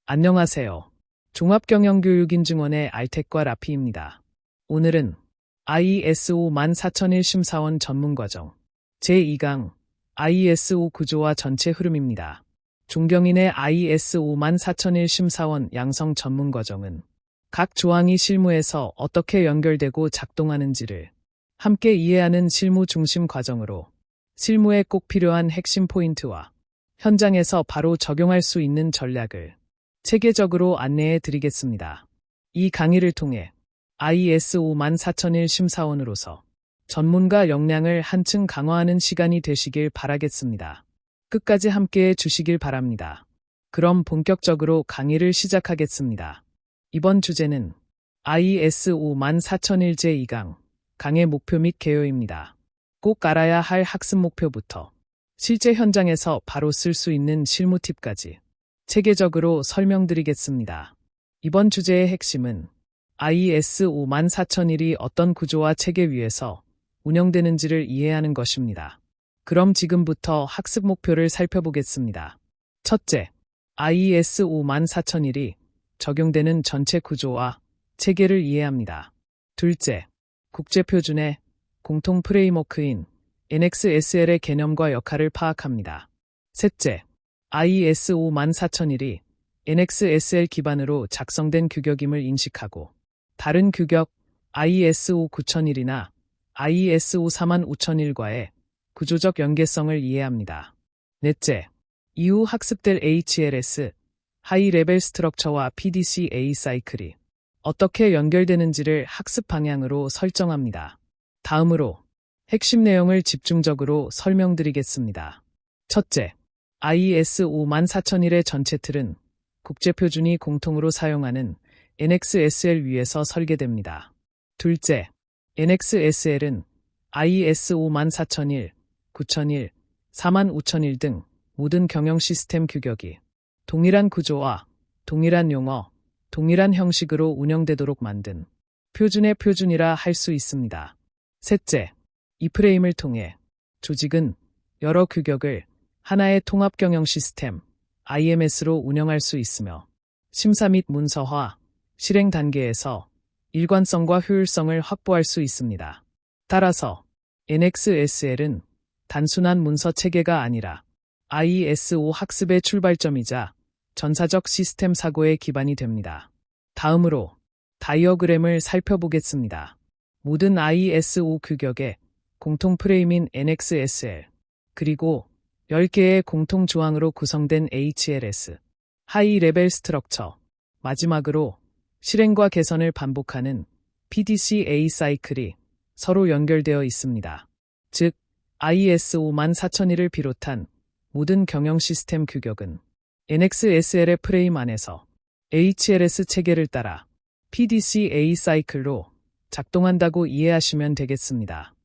안녕하세요. 종합경영교육인증원의 알텍과 라피입니다. 오늘은 ISO 14001 심사원 전문과정 제2강 ISO 구조와 전체 흐름입니다. 존경인의 ISO 14001 심사원 양성 전문과정은 각 조항이 실무에서 어떻게 연결되고 작동하는지를 함께 이해하는 실무 중심 과정으로 실무에 꼭 필요한 핵심 포인트와 현장에서 바로 적용할 수 있는 전략을 체계적으로 안내해 드리겠습니다. 이 강의를 통해 ISO 14001 심사원으로서 전문가 역량을 한층 강화하는 시간이 되시길 바라겠습니다. 끝까지 함께해 주시길 바랍니다. 그럼 본격적으로 강의를 시작하겠습니다. 이번 주제는 ISO 14001 제2강 강의 목표 및 개요입니다. 꼭 알아야 할 학습 목표부터 실제 현장에서 바로 쓸 수 있는 실무 팁까지 체계적으로 설명드리겠습니다. 이번 주제의 핵심은 ISO 14001이 어떤 구조와 체계 위에서 운영되는지를 이해하는 것입니다. 그럼 지금부터 학습 목표를 살펴보겠습니다. 첫째, ISO 14001이 적용되는 전체 구조와 체계를 이해합니다. 둘째, 국제표준의 공통 프레임워크인 NXSL의 개념과 역할을 파악합니다. 셋째, ISO 14001이 NXSL 기반으로 작성된 규격임을 인식하고 다른 규격 ISO 9001이나 ISO 45001과의 구조적 연계성을 이해합니다. 넷째, 이후 학습될 HLS, 하이 레벨 스트럭처와 PDCA 사이클이 어떻게 연결되는지를 학습 방향으로 설정합니다. 다음으로 핵심 내용을 집중적으로 설명드리겠습니다. 첫째, ISO 14001의 전체 틀은 국제표준이 공통으로 사용하는 NXSL 위에서 설계됩니다. 둘째, NXSL은 ISO 14001, 9001, 45001 등 모든 경영 시스템 규격이 동일한 구조와 동일한 용어, 동일한 형식으로 운영되도록 만든 표준의 표준이라 할 수 있습니다. 셋째, 이 프레임을 통해 조직은 여러 규격을 하나의 통합 경영 시스템 IMS로 운영할 수 있으며 심사 및 문서화, 실행 단계에서 일관성과 효율성을 확보할 수 있습니다. 따라서 NXSL은 단순한 문서 체계가 아니라 ISO 학습의 출발점이자 전사적 시스템 사고의 기반이 됩니다. 다음으로 다이어그램을 살펴보겠습니다. 모든 ISO 규격의 공통 프레임인 NXSL, 그리고 10개의 공통 조항으로 구성된 HLS, 하이 레벨 스트럭처, 마지막으로 실행과 개선을 반복하는 PDCA 사이클이 서로 연결되어 있습니다. 즉, ISO 14001을 비롯한 모든 경영 시스템 규격은 NXSL의 프레임 안에서 HLS 체계를 따라 PDCA 사이클로 작동한다고 이해하시면 되겠습니다.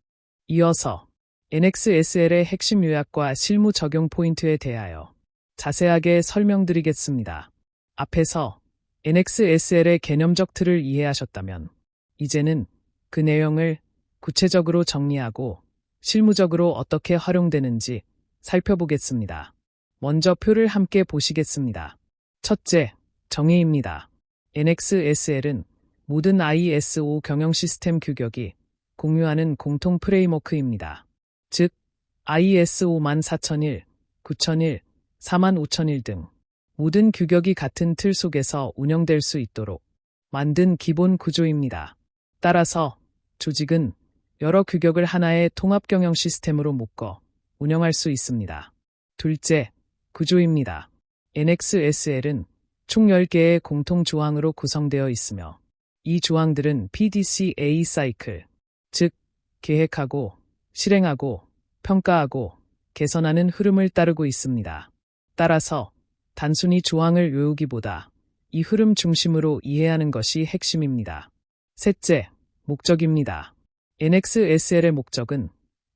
이어서 NXSL의 핵심 요약과 실무 적용 포인트에 대하여 자세하게 설명드리겠습니다. 앞에서 NXSL의 개념적 틀을 이해하셨다면 이제는 그 내용을 구체적으로 정리하고 실무적으로 어떻게 활용되는지 살펴보겠습니다. 먼저 표를 함께 보시겠습니다. 첫째, 정의입니다. NXSL은 모든 ISO 경영 시스템 규격이 공유하는 공통 프레임워크입니다. 즉, ISO 14001, 9001, 45001 등 모든 규격이 같은 틀 속에서 운영될 수 있도록 만든 기본 구조입니다. 따라서 조직은 여러 규격을 하나의 통합 경영 시스템으로 묶어 운영할 수 있습니다. 둘째, 구조입니다. NXSL은 총 10개의 공통 조항으로 구성되어 있으며 이 조항들은 PDCA 사이클, 즉 계획하고 실행하고 평가하고 개선하는 흐름을 따르고 있습니다. 따라서 단순히 조항을 외우기보다 이 흐름 중심으로 이해하는 것이 핵심입니다. 셋째, 목적입니다. NXSL의 목적은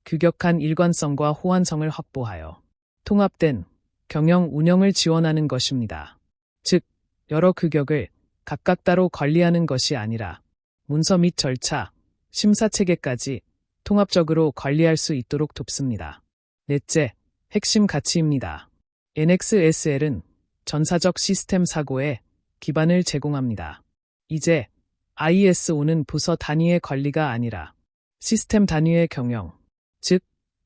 규격한 일관성과 호환성을 확보하여 통합된 경영 운영을 지원하는 것입니다. 즉, 여러 규격을 각각 따로 관리하는 것이 아니라 문서 및 절차, 심사 체계까지 통합적으로 관리할 수 있도록 돕습니다. 넷째, 핵심 가치입니다. NXSL은 전사적 시스템 사고에 기반을 제공합니다. 이제 ISO는 부서 단위의 관리가 아니라 시스템 단위의 경영, 즉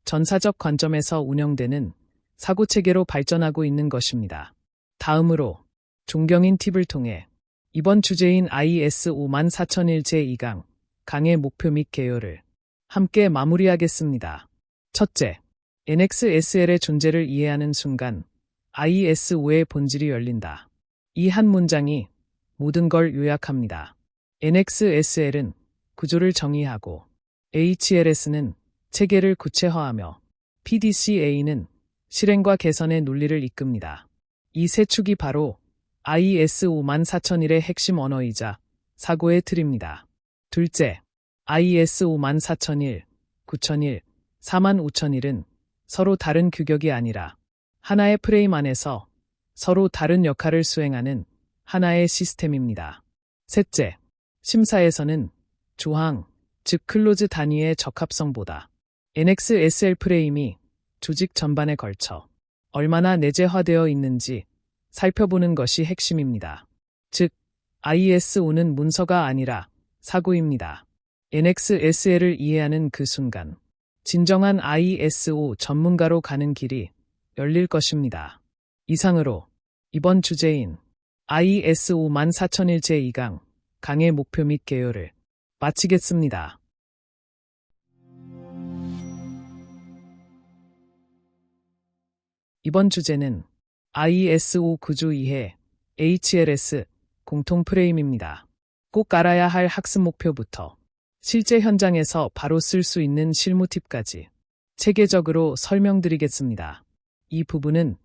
전사적 관점에서 운영되는 사고체계로 발전하고 있는 것입니다. 다음으로 존경인 팁을 통해 이번 주제인 ISO 14001 제2강 강의 목표 및 개요를 함께 마무리하겠습니다. 첫째, NXSL의 존재를 이해하는 순간 ISO의 본질이 열린다. 이 한 문장이 모든 걸 요약합니다. NXSL은 구조를 정의하고 HLS는 체계를 구체화하며 PDCA는 실행과 개선의 논리를 이끕니다. 이 세 축이 바로 ISO 14001의 핵심 언어이자 사고의 틀입니다. 둘째, ISO 14001, 9001, 45001은 서로 다른 규격이 아니라 하나의 프레임 안에서 서로 다른 역할을 수행하는 하나의 시스템입니다. 셋째, 심사에서는 조항, 즉 클로즈 단위의 적합성보다 NXSL 프레임이 조직 전반에 걸쳐 얼마나 내재화되어 있는지 살펴보는 것이 핵심입니다. 즉, ISO는 문서가 아니라 사고입니다. NXSL을 이해하는 그 순간, 진정한 ISO 전문가로 가는 길이 열릴 것입니다. 이상으로 이번 주제인 ISO 14001 제2강 강의 목표 및 개요를 마치겠습니다. 이번 주제는 ISO 구조 이해, HLS 공통 프레임입니다. 꼭 알아야 할 학습 목표부터 실제 현장에서 바로 쓸 수 있는 실무 팁까지 체계적으로 설명드리겠습니다. 이 부분은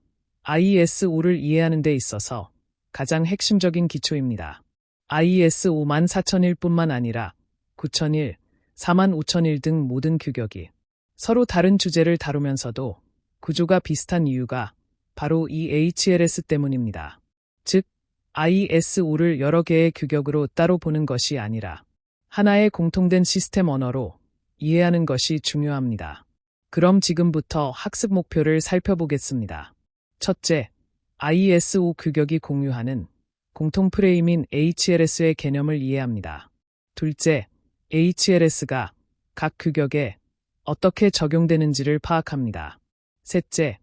ISO를 이해하는 데 있어서 가장 핵심적인 기초입니다. ISO 14001뿐만 아니라 9001, 45001 등 모든 규격이 서로 다른 주제를 다루면서도 구조가 비슷한 이유가 바로 이 HLS 때문입니다. 즉, ISO를 여러 개의 규격으로 따로 보는 것이 아니라 하나의 공통된 시스템 언어로 이해하는 것이 중요합니다. 그럼 지금부터 학습 목표를 살펴보겠습니다. 첫째, ISO 규격이 공유하는 공통 프레임인 HLS의 개념을 이해합니다. 둘째, HLS가 각 규격에 어떻게 적용되는지를 파악합니다. 셋째,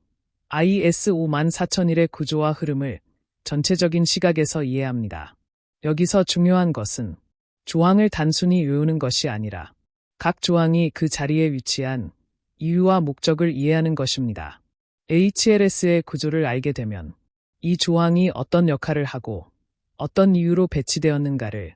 ISO 14001의 구조와 흐름을 전체적인 시각에서 이해합니다. 여기서 중요한 것은 조항을 단순히 외우는 것이 아니라 각 조항이 그 자리에 위치한 이유와 목적을 이해하는 것입니다. HLS의 구조를 알게 되면 이 조항이 어떤 역할을 하고 어떤 이유로 배치되었는가를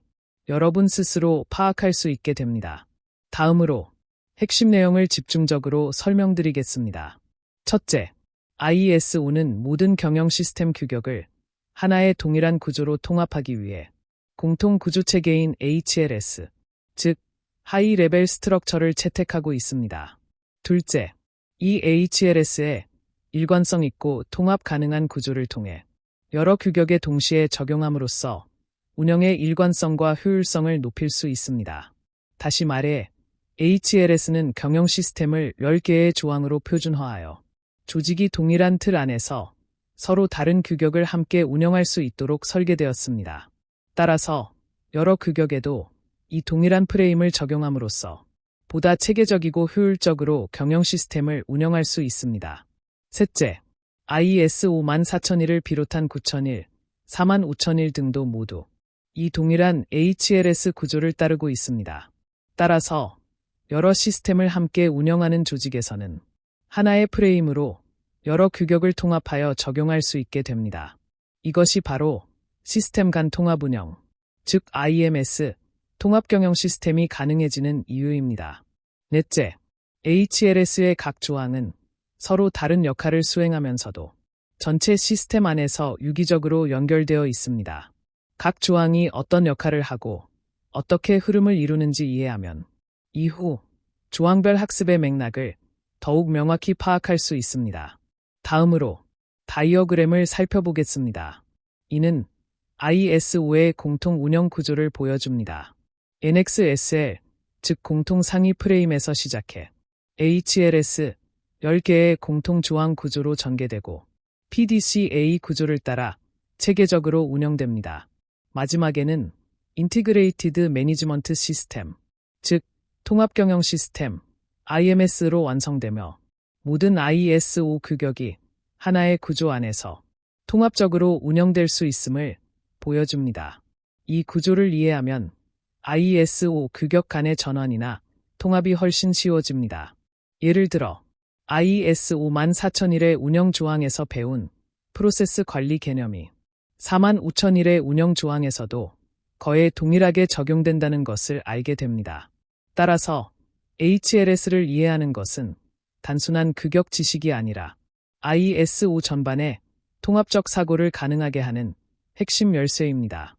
여러분 스스로 파악할 수 있게 됩니다. 다음으로 핵심 내용을 집중적으로 설명드리겠습니다. 첫째, ISO는 모든 경영 시스템 규격을 하나의 동일한 구조로 통합하기 위해 공통 구조 체계인 HLS, 즉 하이 레벨 스트럭처를 채택하고 있습니다. 둘째, 이 HLS에 일관성 있고 통합 가능한 구조를 통해 여러 규격에 동시에 적용함으로써 운영의 일관성과 효율성을 높일 수 있습니다. 다시 말해, HLS는 경영 시스템을 10개의 조항으로 표준화하여 조직이 동일한 틀 안에서 서로 다른 규격을 함께 운영할 수 있도록 설계되었습니다. 따라서 여러 규격에도 이 동일한 프레임을 적용함으로써 보다 체계적이고 효율적으로 경영 시스템을 운영할 수 있습니다. 셋째, ISO 14001을 비롯한 9001, 45001 등도 모두 이 동일한 HLS 구조를 따르고 있습니다. 따라서 여러 시스템을 함께 운영하는 조직에서는 하나의 프레임으로 여러 규격을 통합하여 적용할 수 있게 됩니다. 이것이 바로 시스템 간 통합 운영, 즉 IMS, 통합 경영 시스템이 가능해지는 이유입니다. 넷째, HLS의 각 조항은 서로 다른 역할을 수행하면서도 전체 시스템 안에서 유기적으로 연결되어 있습니다. 각 조항이 어떤 역할을 하고 어떻게 흐름을 이루는지 이해하면 이후 조항별 학습의 맥락을 더욱 명확히 파악할 수 있습니다. 다음으로 다이어그램을 살펴보겠습니다. 이는 ISO의 공통 운영 구조를 보여줍니다. NXSL, 즉 공통 상위 프레임에서 시작해 HLS 10개의 공통 조항 구조로 전개되고 PDCA 구조를 따라 체계적으로 운영됩니다. 마지막에는 인티그레이티드 매니지먼트 시스템, 즉 통합경영 시스템 IMS로 완성되며 모든 ISO 규격이 하나의 구조 안에서 통합적으로 운영될 수 있음을 보여줍니다. 이 구조를 이해하면 ISO 규격 간의 전환이나 통합이 훨씬 쉬워집니다. 예를 들어 ISO 14001의 운영 조항에서 배운 프로세스 관리 개념이 45001의 운영 조항에서도 거의 동일하게 적용된다는 것을 알게 됩니다. 따라서 HLS를 이해하는 것은 단순한 규격 지식이 아니라 ISO 전반의 통합적 사고를 가능하게 하는 핵심 열쇠입니다.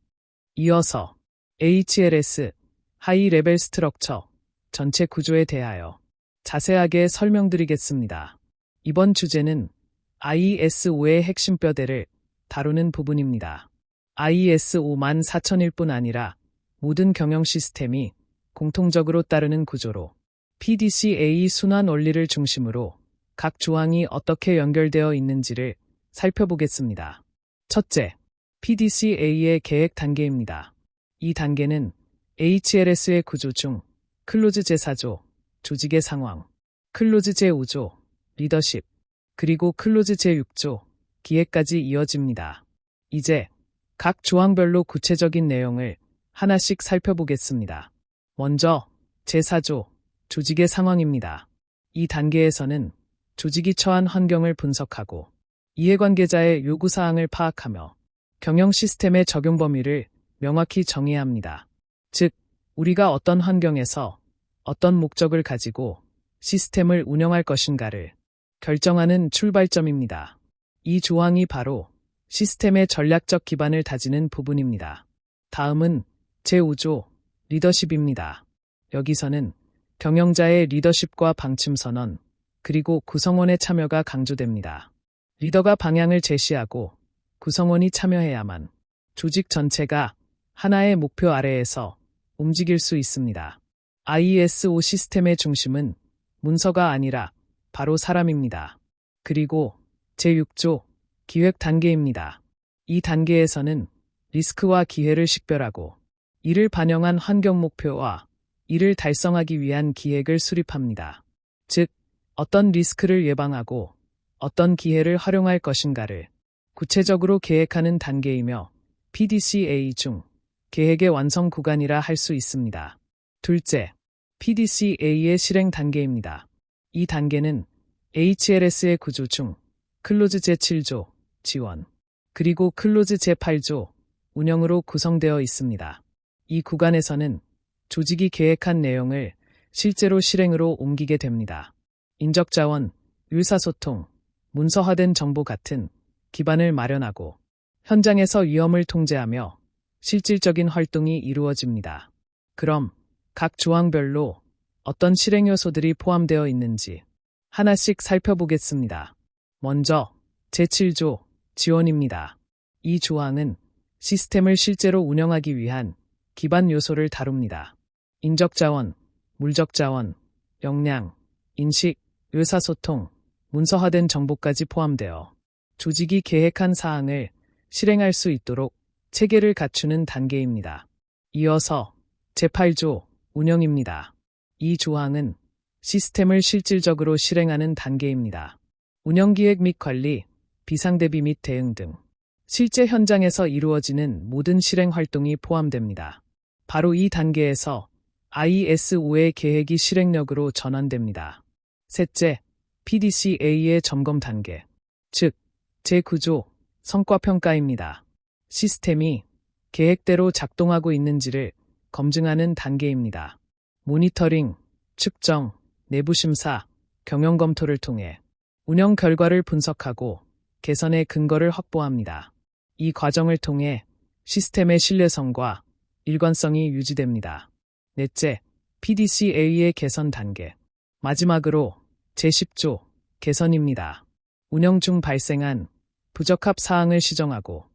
이어서 HLS 하이 레벨 스트럭처 전체 구조에 대하여 자세하게 설명드리겠습니다. 이번 주제는 ISO의 핵심 뼈대를 다루는 부분입니다. ISO 14001뿐 아니라 모든 경영 시스템이 공통적으로 따르는 구조로 PDCA 순환 원리를 중심으로 각 조항이 어떻게 연결되어 있는지를 살펴보겠습니다. 첫째, PDCA의 계획 단계입니다. 이 단계는 HLS의 구조 중 클로즈 제4조, 조직의 상황, 클로즈 제5조, 리더십, 그리고 클로즈 제6조, 기획까지 이어집니다. 이제 각 조항별로 구체적인 내용을 하나씩 살펴보겠습니다. 먼저 제4조, 조직의 상황입니다. 이 단계에서는 조직이 처한 환경을 분석하고 이해관계자의 요구사항을 파악하며 경영 시스템의 적용 범위를 명확히 정해야 합니다. 즉, 우리가 어떤 환경에서 어떤 목적을 가지고 시스템을 운영할 것인가를 결정하는 출발점입니다. 이 조항이 바로 시스템의 전략적 기반을 다지는 부분입니다. 다음은 제5조, 리더십입니다. 여기서는 경영자의 리더십과 방침 선언, 그리고 구성원의 참여가 강조됩니다. 리더가 방향을 제시하고 구성원이 참여해야만 조직 전체가 하나의 목표 아래에서 움직일 수 있습니다. ISO 시스템의 중심은 문서가 아니라 바로 사람입니다. 그리고 제6조, 기획 단계입니다. 이 단계에서는 리스크와 기회를 식별하고 이를 반영한 환경 목표와 이를 달성하기 위한 기획을 수립합니다. 즉, 어떤 리스크를 예방하고 어떤 기회를 활용할 것인가를 구체적으로 계획하는 단계이며 PDCA 중 계획의 완성 구간이라 할 수 있습니다. 둘째, PDCA의 실행 단계입니다. 이 단계는 HLS의 구조 중 클로즈 제7조, 지원, 그리고 클로즈 제8조, 운영으로 구성되어 있습니다. 이 구간에서는 조직이 계획한 내용을 실제로 실행으로 옮기게 됩니다. 인적자원, 의사소통, 문서화된 정보 같은 기반을 마련하고 현장에서 위험을 통제하며 실질적인 활동이 이루어집니다. 그럼 각 조항별로 어떤 실행 요소들이 포함되어 있는지 하나씩 살펴보겠습니다. 먼저 제7조, 지원입니다. 이 조항은 시스템을 실제로 운영하기 위한 기반 요소를 다룹니다. 인적자원, 물적자원, 역량, 인식, 의사소통, 문서화된 정보까지 포함되어 조직이 계획한 사항을 실행할 수 있도록 체계를 갖추는 단계입니다. 이어서 제8조, 운영입니다. 이 조항은 시스템을 실질적으로 실행하는 단계입니다. 운영기획 및 관리, 비상대비 및 대응 등 실제 현장에서 이루어지는 모든 실행 활동이 포함됩니다. 바로 이 단계에서 ISO의 계획이 실행력으로 전환됩니다. 셋째, PDCA의 점검 단계, 즉 제9조, 성과평가입니다. 시스템이 계획대로 작동하고 있는지를 검증하는 단계입니다. 모니터링, 측정, 내부심사, 경영검토를 통해 운영 결과를 분석하고 개선의 근거를 확보합니다. 이 과정을 통해 시스템의 신뢰성과 일관성이 유지됩니다. 넷째, PDCA의 개선 단계. 마지막으로 제10조, 개선입니다. 운영 중 발생한 부적합 사항을 시정하고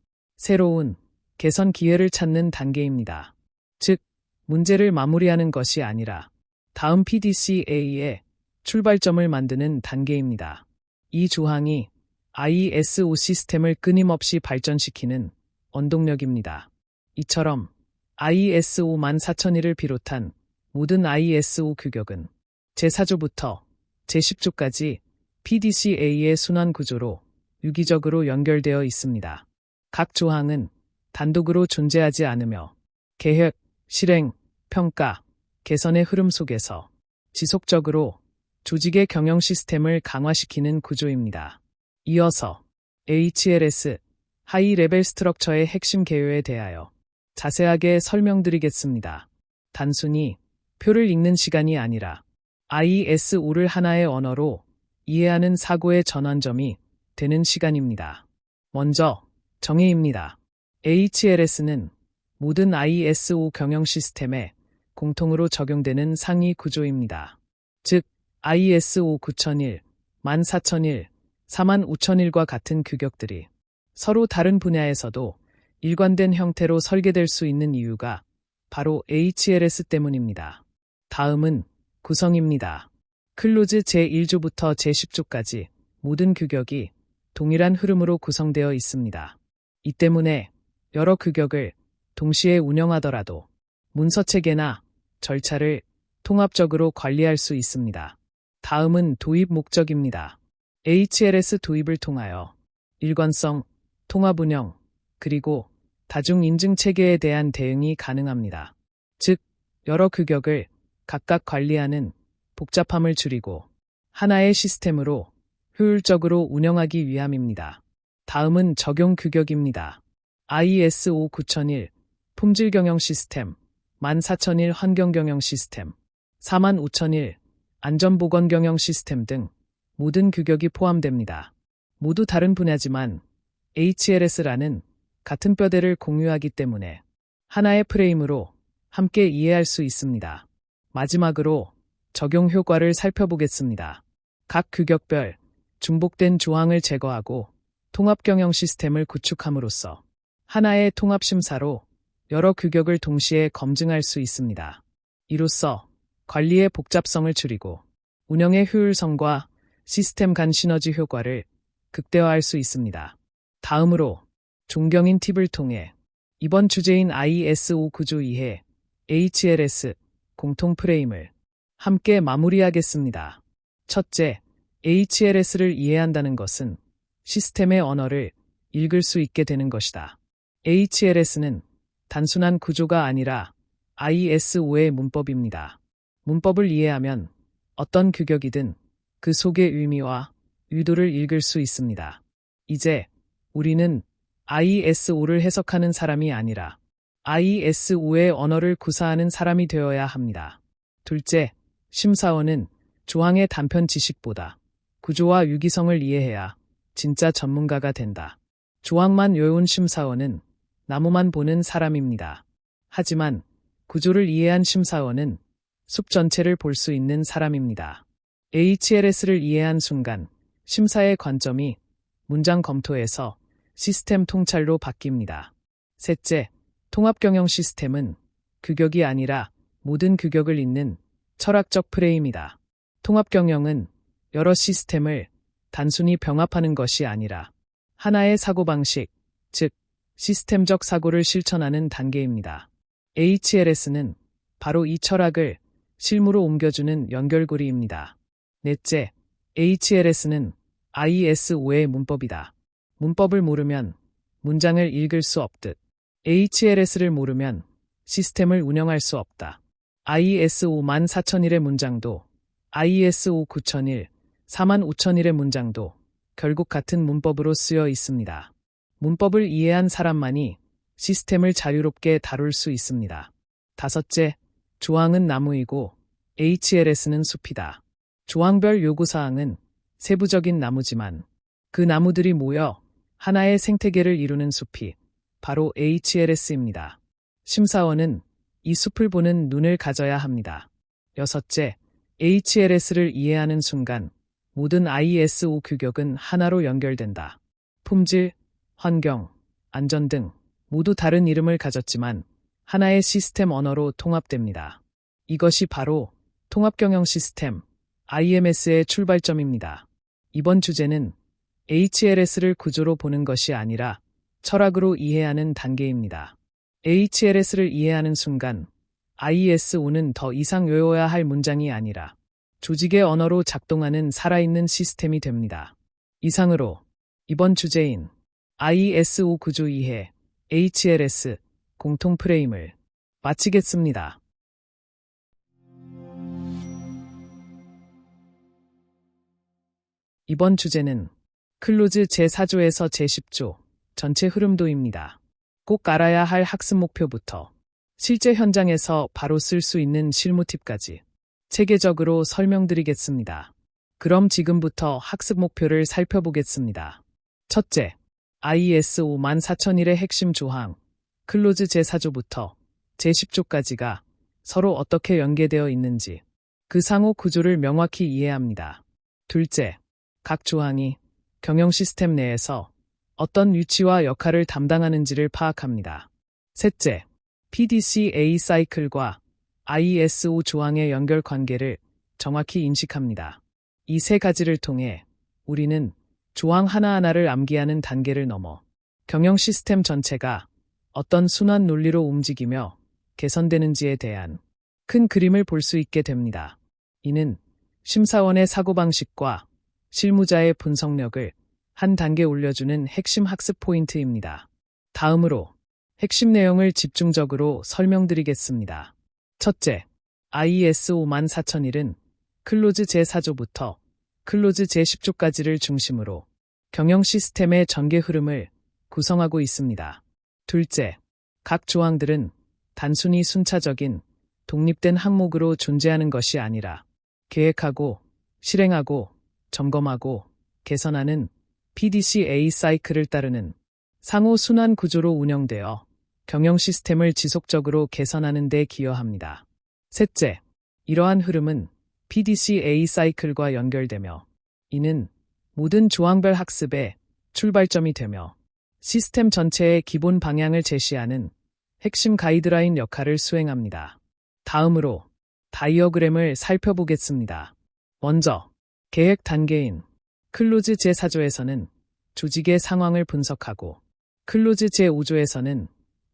새로운 개선 기회를 찾는 단계입니다. 즉, 문제를 마무리하는 것이 아니라 다음 PDCA의 출발점을 만드는 단계입니다. 이 조항이 ISO 시스템을 끊임없이 발전시키는 원동력입니다. 이처럼 ISO 14001을 비롯한 모든 ISO 규격은 제4조부터 제10조까지 PDCA의 순환 구조로 유기적으로 연결되어 있습니다. 각 조항은 단독으로 존재하지 않으며 계획, 실행, 평가, 개선의 흐름 속에서 지속적으로 조직의 경영 시스템을 강화시키는 구조입니다. 이어서 HLS, 하이 레벨 스트럭처의 핵심 개요에 대하여 자세하게 설명드리겠습니다. 단순히 표를 읽는 시간이 아니라 ISO를 하나의 언어로 이해하는 사고의 전환점이 되는 시간입니다. 먼저 정의입니다. HLS는 모든 ISO 경영 시스템에 공통으로 적용되는 상위 구조입니다. 즉, ISO 9001, 14001, 45001과 같은 규격들이 서로 다른 분야에서도 일관된 형태로 설계될 수 있는 이유가 바로 HLS 때문입니다. 다음은 구성입니다. 클로즈 제1조부터 제10조까지 모든 규격이 동일한 흐름으로 구성되어 있습니다. 이 때문에 여러 규격을 동시에 운영하더라도 문서체계나 절차를 통합적으로 관리할 수 있습니다. 다음은 도입 목적입니다. HLS 도입을 통하여 일관성, 통합 운영, 그리고 다중 인증 체계에 대한 대응이 가능합니다. 즉, 여러 규격을 각각 관리하는 복잡함을 줄이고 하나의 시스템으로 효율적으로 운영하기 위함입니다. 다음은 적용 규격입니다. ISO 9001, 품질 경영 시스템, 14001 환경 경영 시스템, 45001 안전보건 경영 시스템 등 모든 규격이 포함됩니다. 모두 다른 분야지만 HLS라는 같은 뼈대를 공유하기 때문에 하나의 프레임으로 함께 이해할 수 있습니다. 마지막으로 적용 효과를 살펴보겠습니다. 각 규격별 중복된 조항을 제거하고 통합 경영 시스템을 구축함으로써 하나의 통합 심사로 여러 규격을 동시에 검증할 수 있습니다. 이로써 관리의 복잡성을 줄이고 운영의 효율성과 시스템 간 시너지 효과를 극대화할 수 있습니다. 다음으로 종경인 팁을 통해 이번 주제인 ISO 구조 이해, HLS, 공통 프레임을 함께 마무리하겠습니다. 첫째, HLS를 이해한다는 것은 시스템의 언어를 읽을 수 있게 되는 것이다. HLS는 단순한 구조가 아니라 ISO의 문법입니다. 문법을 이해하면 어떤 규격이든 그 속의 의미와 의도를 읽을 수 있습니다. 이제 우리는 ISO를 해석하는 사람이 아니라 ISO의 언어를 구사하는 사람이 되어야 합니다. 둘째, 심사원은 조항의 단편 지식보다 구조와 유기성을 이해해야 진짜 전문가가 된다. 조항만 외운 심사원은 나무만 보는 사람입니다. 하지만 구조를 이해한 심사원은 숲 전체를 볼 수 있는 사람입니다. HLS를 이해한 순간 심사의 관점이 문장 검토에서 시스템 통찰로 바뀝니다. 셋째, 통합 경영 시스템은 규격이 아니라 모든 규격을 잇는 철학적 프레임이다. 통합 경영은 여러 시스템을 단순히 병합하는 것이 아니라 하나의 사고방식, 즉 시스템적 사고를 실천하는 단계입니다. HLS는 바로 이 철학을 실무로 옮겨주는 연결고리입니다. 넷째, HLS는 ISO의 문법이다. 문법을 모르면 문장을 읽을 수 없듯 HLS를 모르면 시스템을 운영할 수 없다. ISO 14001의 문장도 ISO 9001, 45001의 문장도 결국 같은 문법으로 쓰여 있습니다. 문법을 이해한 사람만이 시스템을 자유롭게 다룰 수 있습니다. 다섯째, 조항은 나무이고 HLS는 숲이다. 조항별 요구사항은 세부적인 나무지만 그 나무들이 모여 하나의 생태계를 이루는 숲이 바로 HLS입니다. 심사원은 이 숲을 보는 눈을 가져야 합니다. 여섯째, HLS를 이해하는 순간 모든 ISO 규격은 하나로 연결된다. 품질, 환경, 안전 등 모두 다른 이름을 가졌지만 하나의 시스템 언어로 통합됩니다. 이것이 바로 통합경영 시스템 IMS의 출발점입니다. 이번 주제는 HLS를 구조로 보는 것이 아니라 철학으로 이해하는 단계입니다. HLS를 이해하는 순간 ISO는 더 이상 외워야 할 문장이 아니라 조직의 언어로 작동하는 살아있는 시스템이 됩니다. 이상으로 이번 주제인 ISO 구조 이해 HLS 공통 프레임을 마치겠습니다. 이번 주제는 클로즈 제4조에서 제10조 전체 흐름도입니다. 꼭 알아야 할 학습 목표부터 실제 현장에서 바로 쓸 수 있는 실무 팁까지 체계적으로 설명드리겠습니다. 그럼 지금부터 학습 목표를 살펴보겠습니다. 첫째, ISO 14001의 핵심 조항, 클로즈 제4조부터 제10조까지가 서로 어떻게 연계되어 있는지 그 상호 구조를 명확히 이해합니다. 둘째, 각 조항이 경영 시스템 내에서 어떤 위치와 역할을 담당하는지를 파악합니다. 셋째, PDCA 사이클과 ISO 조항의 연결 관계를 정확히 인식합니다. 이 세 가지를 통해 우리는 조항 하나하나를 암기하는 단계를 넘어 경영 시스템 전체가 어떤 순환 논리로 움직이며 개선되는지에 대한 큰 그림을 볼 수 있게 됩니다. 이는 심사원의 사고방식과 실무자의 분석력을 한 단계 올려주는 핵심 학습 포인트입니다. 다음으로 핵심 내용을 집중적으로 설명드리겠습니다. 첫째, ISO 14001은 클로즈 제4조부터 클로즈 제10조까지를 중심으로 경영 시스템의 전개 흐름을 구성하고 있습니다. 둘째, 각 조항들은 단순히 순차적인 독립된 항목으로 존재하는 것이 아니라 계획하고 실행하고 점검하고 개선하는 PDCA 사이클을 따르는 상호 순환 구조로 운영되어 경영 시스템을 지속적으로 개선하는 데 기여합니다. 셋째, 이러한 흐름은 PDCA 사이클과 연결되며 이는 모든 조항별 학습의 출발점이 되며 시스템 전체의 기본 방향을 제시하는 핵심 가이드라인 역할을 수행합니다. 다음으로 다이어그램을 살펴보겠습니다. 먼저 계획 단계인 클로즈 제4조에서는 조직의 상황을 분석하고 클로즈 제5조에서는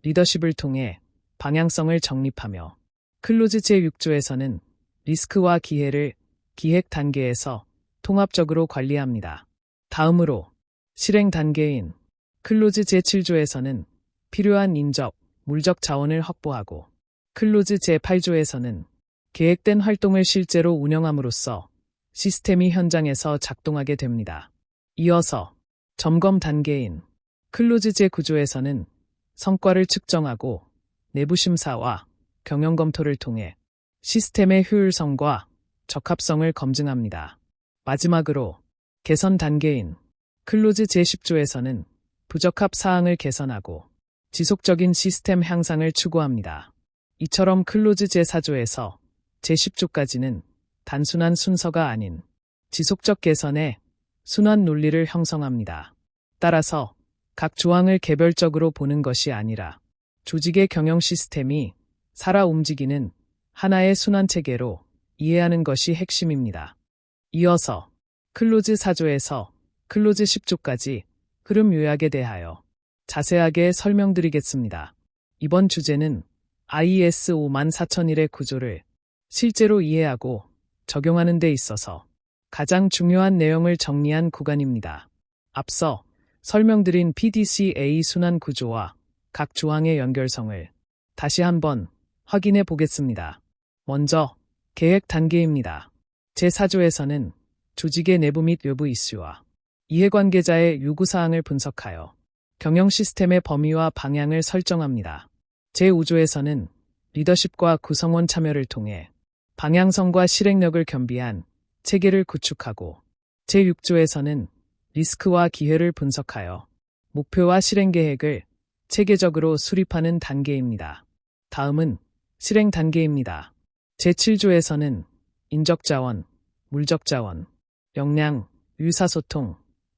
리더십을 통해 방향성을 정립하며 클로즈 제6조에서는 리스크와 기회를 기획 단계에서 통합적으로 관리합니다. 다음으로 실행 단계인 클로즈 제7조에서는 필요한 인적, 물적 자원을 확보하고 클로즈 제8조에서는 계획된 활동을 실제로 운영함으로써 시스템이 현장에서 작동하게 됩니다. 이어서 점검 단계인 클로즈 제9조에서는 성과를 측정하고 내부 심사와 경영 검토를 통해 시스템의 효율성과 적합성을 검증합니다. 마지막으로 개선 단계인 클로즈 제10조에서는 부적합 사항을 개선하고 지속적인 시스템 향상을 추구합니다. 이처럼 클로즈 제4조에서 제10조까지는 단순한 순서가 아닌 지속적 개선의 순환 논리를 형성합니다. 따라서 각 조항을 개별적으로 보는 것이 아니라 조직의 경영 시스템이 살아 움직이는 하나의 순환 체계로 이해하는 것이 핵심입니다. 이어서 클로즈 4조에서 클로즈 10조까지 흐름 요약에 대하여 자세하게 설명드리겠습니다. 이번 주제는 ISO 14001의 구조를 실제로 이해하고 적용하는 데 있어서 가장 중요한 내용을 정리한 구간입니다. 앞서 설명드린 PDCA 순환 구조와 각 조항의 연결성을 다시 한번 확인해 보겠습니다. 먼저 계획 단계입니다. 제4조에서는 조직의 내부 및 외부 이슈와 이해관계자의 요구사항을 분석하여 경영 시스템의 범위와 방향을 설정합니다. 제5조에서는 리더십과 구성원 참여를 통해 방향성과 실행력을 겸비한 체계를 구축하고 제6조에서는 리스크와 기회를 분석하여 목표와 실행 계획을 체계적으로 수립하는 단계입니다. 다음은 실행 단계입니다. 제7조에서는 인적자원, 물적자원, 역량, 의사소통,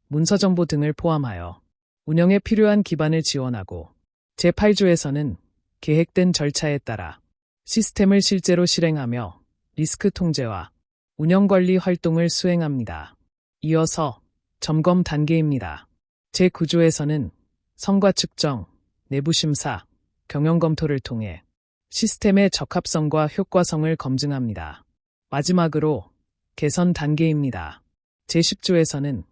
문서정보 등을 포함하여 운영에 필요한 기반을 지원하고 제8조에서는 계획된 절차에 따라 시스템을 실제로 실행하며 리스크 통제와 운영 관리 활동을 수행합니다. 이어서 점검 단계입니다. 제9조에서는 성과 측정, 내부 심사, 경영 검토를 통해 시스템의 적합성과 효과성을 검증합니다. 마지막으로 개선 단계입니다. 제10조에서는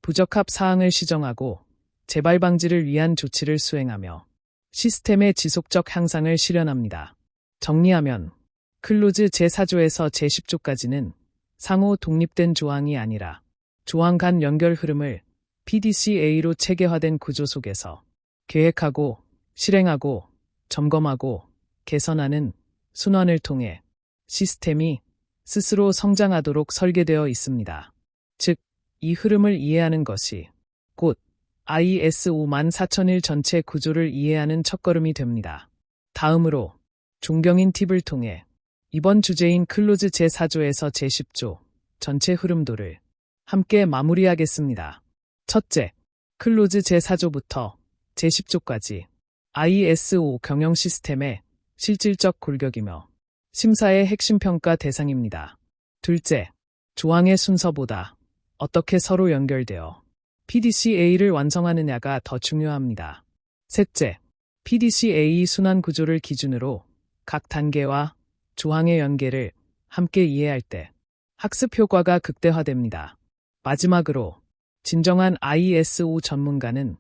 부적합 사항을 시정하고 재발 방지를 위한 조치를 수행하며 시스템의 지속적 향상을 실현합니다. 정리하면 클로즈 제4조에서 제10조까지는 상호 독립된 조항이 아니라 조항 간 연결 흐름을 PDCA로 체계화된 구조 속에서 계획하고 실행하고 점검하고 개선하는 순환을 통해 시스템이 스스로 성장하도록 설계되어 있습니다. 즉, 이 흐름을 이해하는 것이 곧 ISO 14001 전체 구조를 이해하는 첫걸음이 됩니다. 다음으로 존경인 팁을 통해 이번 주제인 클로즈 제4조에서 제10조 전체 흐름도를 함께 마무리하겠습니다. 첫째, 클로즈 제4조부터 제10조까지 ISO 경영 시스템의 실질적 골격이며 심사의 핵심 평가 대상입니다. 둘째, 조항의 순서보다 어떻게 서로 연결되어 PDCA를 완성하느냐가 더 중요합니다. 셋째, PDCA 순환 구조를 기준으로 각 단계와 조항의 연계를 함께 이해할 때 학습 효과가 극대화됩니다. 마지막으로 진정한 ISO 전문가는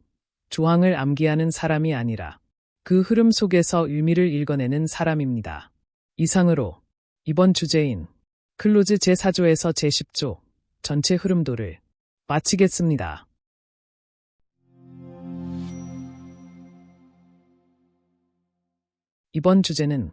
조항을 암기하는 사람이 아니라 그 흐름 속에서 의미를 읽어내는 사람입니다. 이상으로 이번 주제인 클로즈 제4조에서 제10조 전체 흐름도를 마치겠습니다. 이번 주제는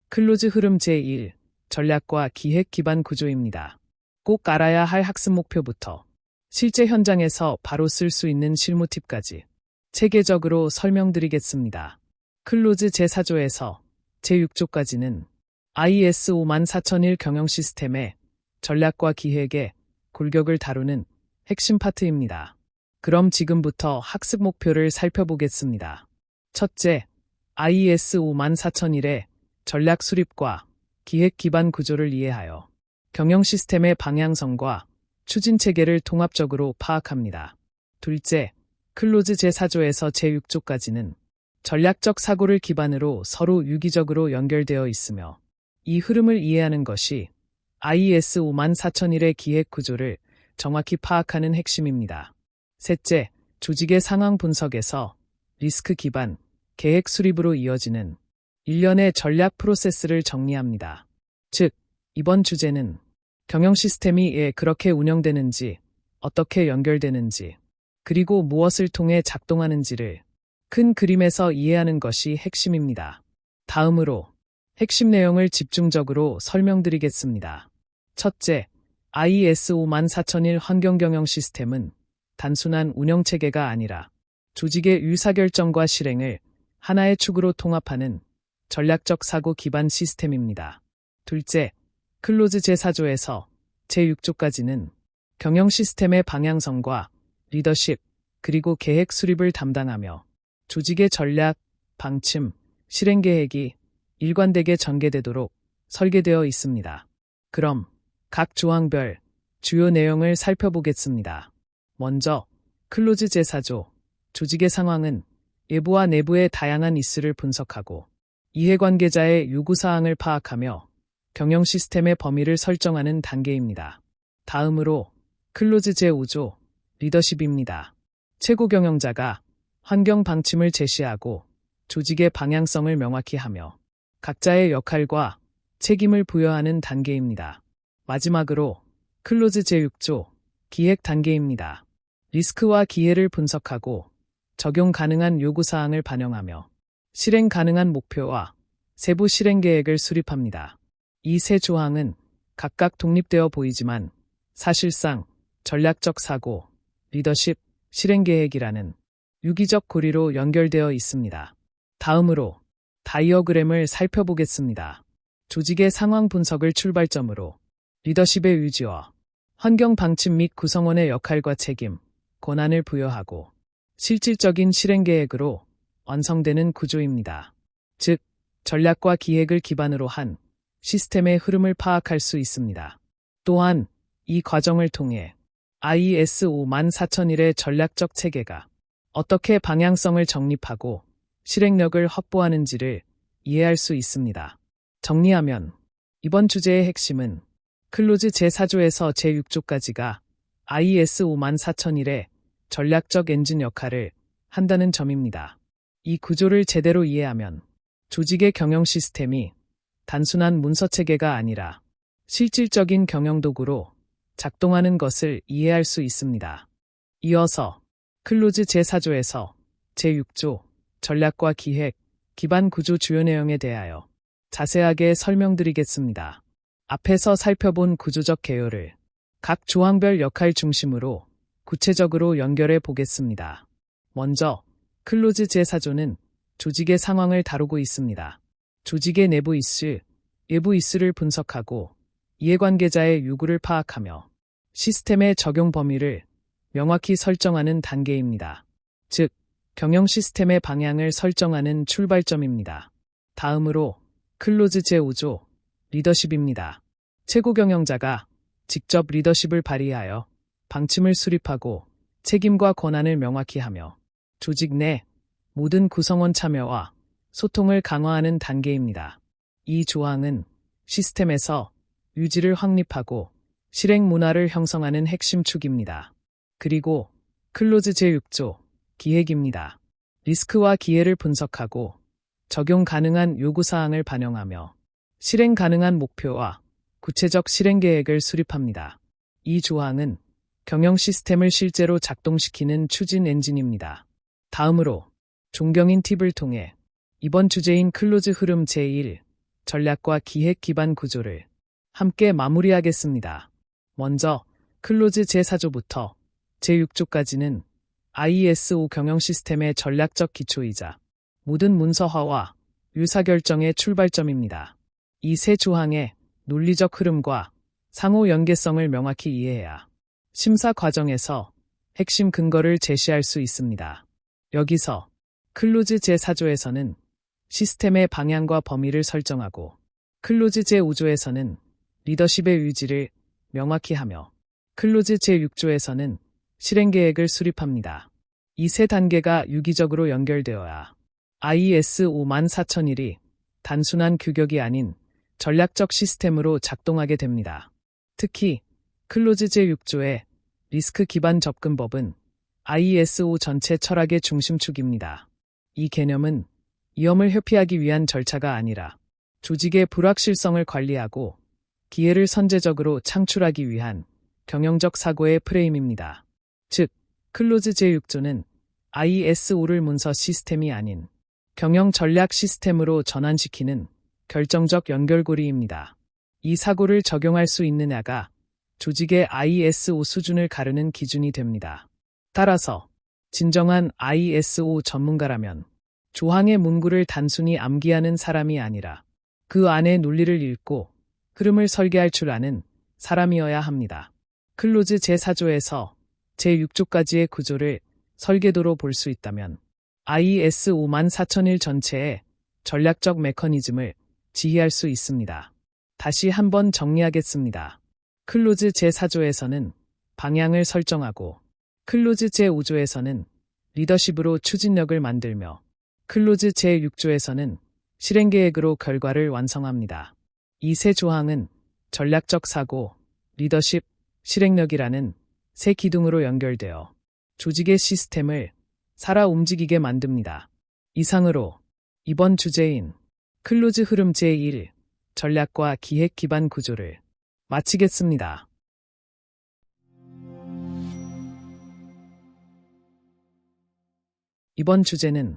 클로즈 흐름 제1 전략과 기획 기반 구조입니다. 꼭 알아야 할 학습 목표부터 실제 현장에서 바로 쓸 수 있는 실무 팁까지 체계적으로 설명드리겠습니다. 클로즈 제4조에서 제6조까지는 ISO 14001 경영 시스템의 전략과 기획의 골격을 다루는 핵심 파트입니다. 그럼 지금부터 학습 목표를 살펴보겠습니다. 첫째, ISO 14001의 전략 수립과 기획 기반 구조를 이해하여 경영 시스템의 방향성과 추진 체계를 통합적으로 파악합니다. 둘째, 클로즈 제4조에서 제6조까지는 전략적 사고를 기반으로 서로 유기적으로 연결되어 있으며 이 흐름을 이해하는 것이 ISO 14001의 기획 구조를 정확히 파악하는 핵심입니다. 셋째, 조직의 상황 분석에서 리스크 기반 계획 수립으로 이어지는 일련의 전략 프로세스를 정리합니다. 즉, 이번 주제는 경영 시스템이 왜 그렇게 운영되는지, 어떻게 연결되는지, 그리고 무엇을 통해 작동하는지를 큰 그림에서 이해하는 것이 핵심입니다. 다음으로 핵심 내용을 집중적으로 설명드리겠습니다. 첫째, ISO 14001 환경경영 시스템은 단순한 운영체계가 아니라 조직의 의사결정과 실행을 하나의 축으로 통합하는 전략적 사고 기반 시스템입니다. 둘째, 클로즈 제4조에서 제6조까지는 경영 시스템의 방향성과 리더십, 그리고 계획 수립을 담당하며 조직의 전략, 방침, 실행 계획이 일관되게 전개되도록 설계되어 있습니다. 그럼 각 조항별 주요 내용을 살펴보겠습니다. 먼저 클로즈 제4조, 조직의 상황은 외부와 내부의 다양한 이슈를 분석하고 이해관계자의 요구사항을 파악하며 경영 시스템의 범위를 설정하는 단계입니다. 다음으로 클로즈 제5조, 리더십입니다. 최고 경영자가 환경 방침을 제시하고 조직의 방향성을 명확히 하며 각자의 역할과 책임을 부여하는 단계입니다. 마지막으로 클로즈 제6조, 기획 단계입니다. 리스크와 기회를 분석하고 적용 가능한 요구사항을 반영하며 실행 가능한 목표와 세부 실행 계획을 수립합니다. 이 세 조항은 각각 독립되어 보이지만 사실상 전략적 사고, 리더십, 실행 계획이라는 유기적 고리로 연결되어 있습니다. 다음으로 다이어그램을 살펴보겠습니다. 조직의 상황 분석을 출발점으로 리더십의 유지와 환경 방침 및 구성원의 역할과 책임, 권한을 부여하고 실질적인 실행 계획으로 완성되는 구조입니다. 즉, 전략과 기획을 기반으로 한 시스템의 흐름을 파악할 수 있습니다. 또한 이 과정을 통해 ISO 14001의 전략적 체계가 어떻게 방향성을 정립하고 실행력을 확보하는지를 이해할 수 있습니다. 정리하면 이번 주제의 핵심은 클로즈 제4조에서 제6조까지가 ISO 14001의 전략적 엔진 역할을 한다는 점입니다. 이 구조를 제대로 이해하면 조직의 경영 시스템이 단순한 문서 체계가 아니라 실질적인 경영 도구로 작동하는 것을 이해할 수 있습니다. 이어서 클로즈 제4조에서 제6조 전략과 기획, 기반 구조 주요 내용에 대하여 자세하게 설명드리겠습니다. 앞에서 살펴본 구조적 개요를 각 조항별 역할 중심으로 구체적으로 연결해 보겠습니다. 먼저 클로즈 제4조는 조직의 상황을 다루고 있습니다. 조직의 내부 이슈, 외부 이슈를 분석하고 이해관계자의 요구를 파악하며 시스템의 적용 범위를 명확히 설정하는 단계입니다. 즉, 경영 시스템의 방향을 설정하는 출발점입니다. 다음으로 클로즈 제5조 리더십입니다. 최고 경영자가 직접 리더십을 발휘하여 방침을 수립하고 책임과 권한을 명확히 하며 조직 내 모든 구성원 참여와 소통을 강화하는 단계입니다. 이 조항은 시스템에서 유지를 확립하고 실행 문화를 형성하는 핵심 축입니다. 그리고 클로즈 제6조 기획입니다. 리스크와 기회를 분석하고 적용 가능한 요구사항을 반영하며 실행 가능한 목표와 구체적 실행 계획을 수립합니다. 이 조항은 경영 시스템을 실제로 작동시키는 추진 엔진입니다. 다음으로 존경인 팁을 통해 이번 주제인 클로즈 흐름 제1 전략과 기획 기반 구조를 함께 마무리하겠습니다. 먼저 클로즈 제4조부터 제6조까지는 ISO 경영 시스템의 전략적 기초이자 모든 문서화와 의사결정의 출발점입니다. 이 세 조항의 논리적 흐름과 상호 연계성을 명확히 이해해야 심사 과정에서 핵심 근거를 제시할 수 있습니다. 여기서 클로즈 제4조에서는 시스템의 방향과 범위를 설정하고 클로즈 제5조에서는 리더십의 의지를 명확히 하며 클로즈 제6조에서는 실행 계획을 수립합니다. 이 세 단계가 유기적으로 연결되어야 ISO 14001이 단순한 규격이 아닌 전략적 시스템으로 작동하게 됩니다. 특히 클로즈 제6조의 리스크 기반 접근법은 ISO 전체 철학의 중심축입니다. 이 개념은 위험을 회피하기 위한 절차가 아니라 조직의 불확실성을 관리하고 기회를 선제적으로 창출하기 위한 경영적 사고의 프레임입니다. 즉, 클로즈 제6조는 ISO를 문서 시스템이 아닌 경영 전략 시스템으로 전환시키는 결정적 연결고리입니다. 이 사고를 적용할 수 있느냐가 조직의 ISO 수준을 가르는 기준이 됩니다. 따라서 진정한 ISO 전문가라면 조항의 문구를 단순히 암기하는 사람이 아니라 그 안의 논리를 읽고 흐름을 설계할 줄 아는 사람이어야 합니다. 클로즈 제4조에서 제6조까지의 구조를 설계도로 볼 수 있다면 ISO 14001 전체의 전략적 메커니즘을 지휘할 수 있습니다. 다시 한번 정리하겠습니다. 클로즈 제4조에서는 방향을 설정하고 클로즈 제5조에서는 리더십으로 추진력을 만들며 클로즈 제6조에서는 실행계획으로 결과를 완성합니다. 이 세 조항은 전략적 사고, 리더십, 실행력이라는 세 기둥으로 연결되어 조직의 시스템을 살아 움직이게 만듭니다. 이상으로 이번 주제인 클로즈 흐름 제1 전략과 기획 기반 구조를 마치겠습니다. 이번 주제는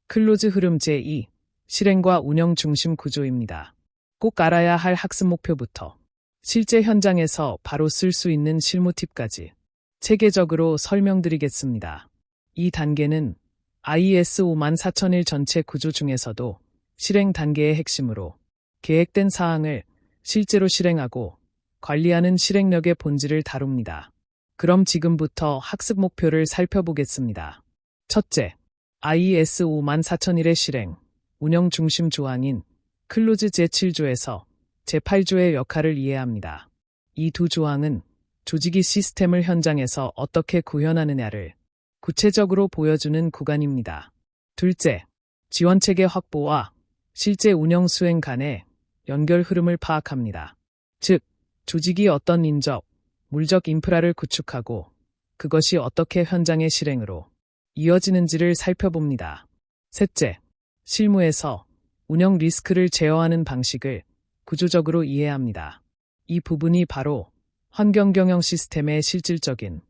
클로즈 흐름 제2 실행과 운영 중심 구조입니다. 꼭 알아야 할 학습 목표부터 실제 현장에서 바로 쓸 수 있는 실무 팁까지 체계적으로 설명드리겠습니다. 이 단계는 ISO 14001 전체 구조 중에서도 실행 단계의 핵심으로 계획된 사항을 실제로 실행하고 관리하는 실행력의 본질을 다룹니다. 그럼 지금부터 학습 목표를 살펴보겠습니다. 첫째, ISO 14001의 실행, 운영 중심 조항인 클로즈 제7조에서 제8조의 역할을 이해합니다. 이 두 조항은 조직이 시스템을 현장에서 어떻게 구현하느냐를 구체적으로 보여주는 구간입니다. 둘째, 지원체계 확보와 실제 운영 수행 간의 연결 흐름을 파악합니다. 즉, 조직이 어떤 인적, 물적 인프라를 구축하고 그것이 어떻게 현장의 실행으로 이어지는지를 살펴봅니다. 셋째, 실무에서 운영 리스크를 제어하는 방식을 구조적으로 이해합니다. 이 부분이 바로 환경 경영 시스템의 실질적인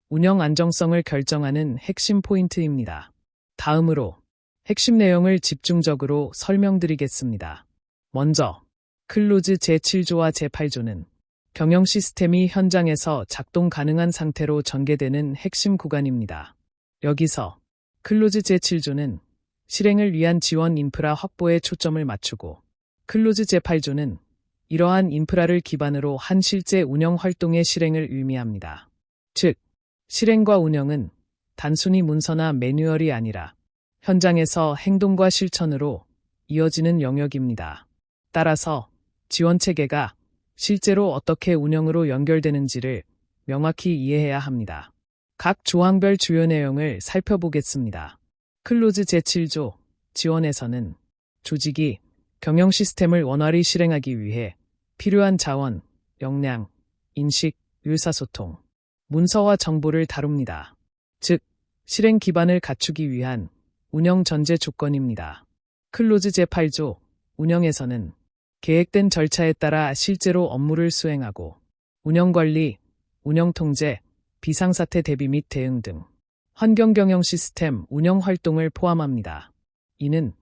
운영 안정성을 결정하는 핵심 포인트입니다. 다음으로 핵심 내용을 집중적으로 설명드리겠습니다. 먼저, 클로즈 제7조와 제8조는 경영 시스템이 현장에서 작동 가능한 상태로 전개되는 핵심 구간입니다. 여기서 클로즈 제7조는 실행을 위한 지원 인프라 확보에 초점을 맞추고, 클로즈 제8조는 이러한 인프라를 기반으로 한 실제 운영 활동의 실행을 의미합니다. 즉, 실행과 운영은 단순히 문서나 매뉴얼이 아니라 현장에서 행동과 실천으로 이어지는 영역입니다. 따라서 지원체계가 실제로 어떻게 운영으로 연결되는지를 명확히 이해해야 합니다. 각 조항별 주요 내용을 살펴보겠습니다. 클로즈 제7조 지원에서는 조직이 경영 시스템을 원활히 실행하기 위해 필요한 자원, 역량, 인식, 의사소통, 문서와 정보를 다룹니다. 즉, 실행 기반을 갖추기 위한 운영 전제 조건입니다. 클로즈 제8조 운영에서는 계획된 절차에 따라 실제로 업무를 수행하고 운영관리, 운영통제, 비상사태 대비 및 대응 등 환경경영 시스템 운영 활동을 포함합니다. 이는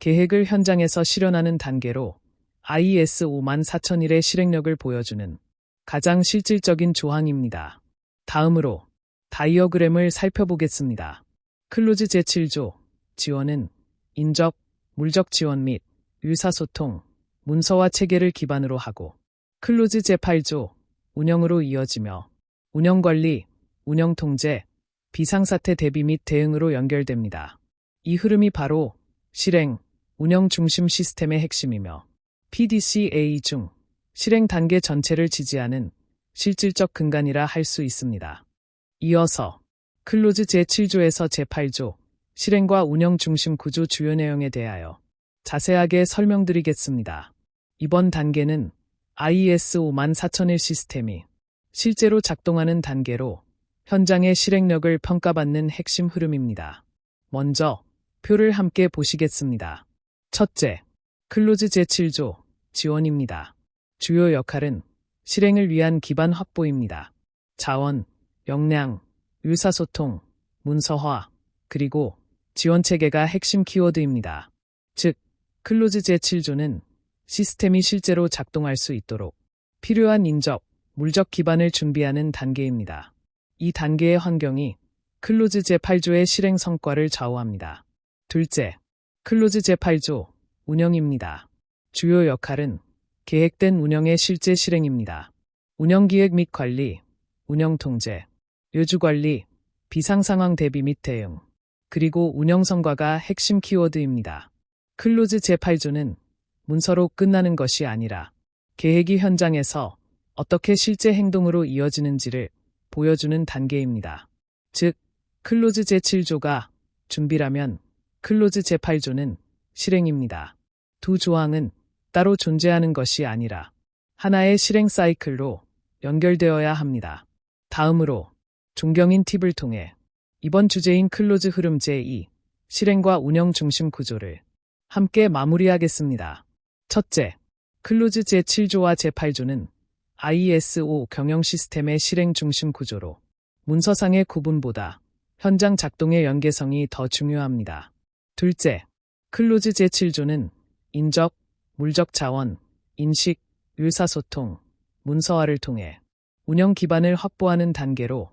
계획을 현장에서 실현하는 단계로 IS 54001의 실행력을 보여주는 가장 실질적인 조항입니다. 다음으로 다이어그램을 살펴보겠습니다. 클로즈 제7조 지원은 인적, 물적 지원 및 의사소통, 문서와 체계를 기반으로 하고, 클로즈 제8조 운영으로 이어지며 운영관리, 운영통제, 비상사태 대비 및 대응으로 연결됩니다. 이 흐름이 바로 실행, 운영 중심 시스템의 핵심이며 PDCA 중 실행 단계 전체를 지지하는 실질적 근간이라 할 수 있습니다. 이어서 클로즈 제7조에서 제8조 실행과 운영 중심 구조 주요 내용에 대하여 자세하게 설명드리겠습니다. 이번 단계는 IS 54001 시스템이 실제로 작동하는 단계로 현장의 실행력을 평가받는 핵심 흐름입니다. 먼저 표를 함께 보시겠습니다. 첫째, 클로즈 제7조 지원입니다. 주요 역할은 실행을 위한 기반 확보입니다. 자원, 역량, 의사소통, 문서화, 그리고 지원체계가 핵심 키워드입니다. 즉, 클로즈 제7조는 시스템이 실제로 작동할 수 있도록 필요한 인적, 물적 기반을 준비하는 단계입니다. 이 단계의 환경이 클로즈 제8조의 실행 성과를 좌우합니다. 둘째, 클로즈 제8조 운영입니다. 주요 역할은 계획된 운영의 실제 실행입니다. 운영기획 및 관리, 운영통제, 요주관리, 비상상황 대비 및 대응, 그리고 운영성과가 핵심 키워드입니다. 클로즈 제8조는 문서로 끝나는 것이 아니라 계획이 현장에서 어떻게 실제 행동으로 이어지는지를 보여주는 단계입니다. 즉, 클로즈 제7조가 준비라면 클로즈 제8조는 실행입니다. 두 조항은 따로 존재하는 것이 아니라 하나의 실행 사이클로 연결되어야 합니다. 다음으로 존경인 팁을 통해 이번 주제인 클로즈 흐름 제2, 실행과 운영 중심 구조를 함께 마무리하겠습니다. 첫째, 클로즈 제7조와 제8조는 IS5 경영 시스템의 실행 중심 구조로 문서상의 구분보다 현장 작동의 연계성이 더 중요합니다. 둘째, 클로즈 제7조는 인적, 물적 자원, 인식, 의사소통, 문서화를 통해 운영 기반을 확보하는 단계로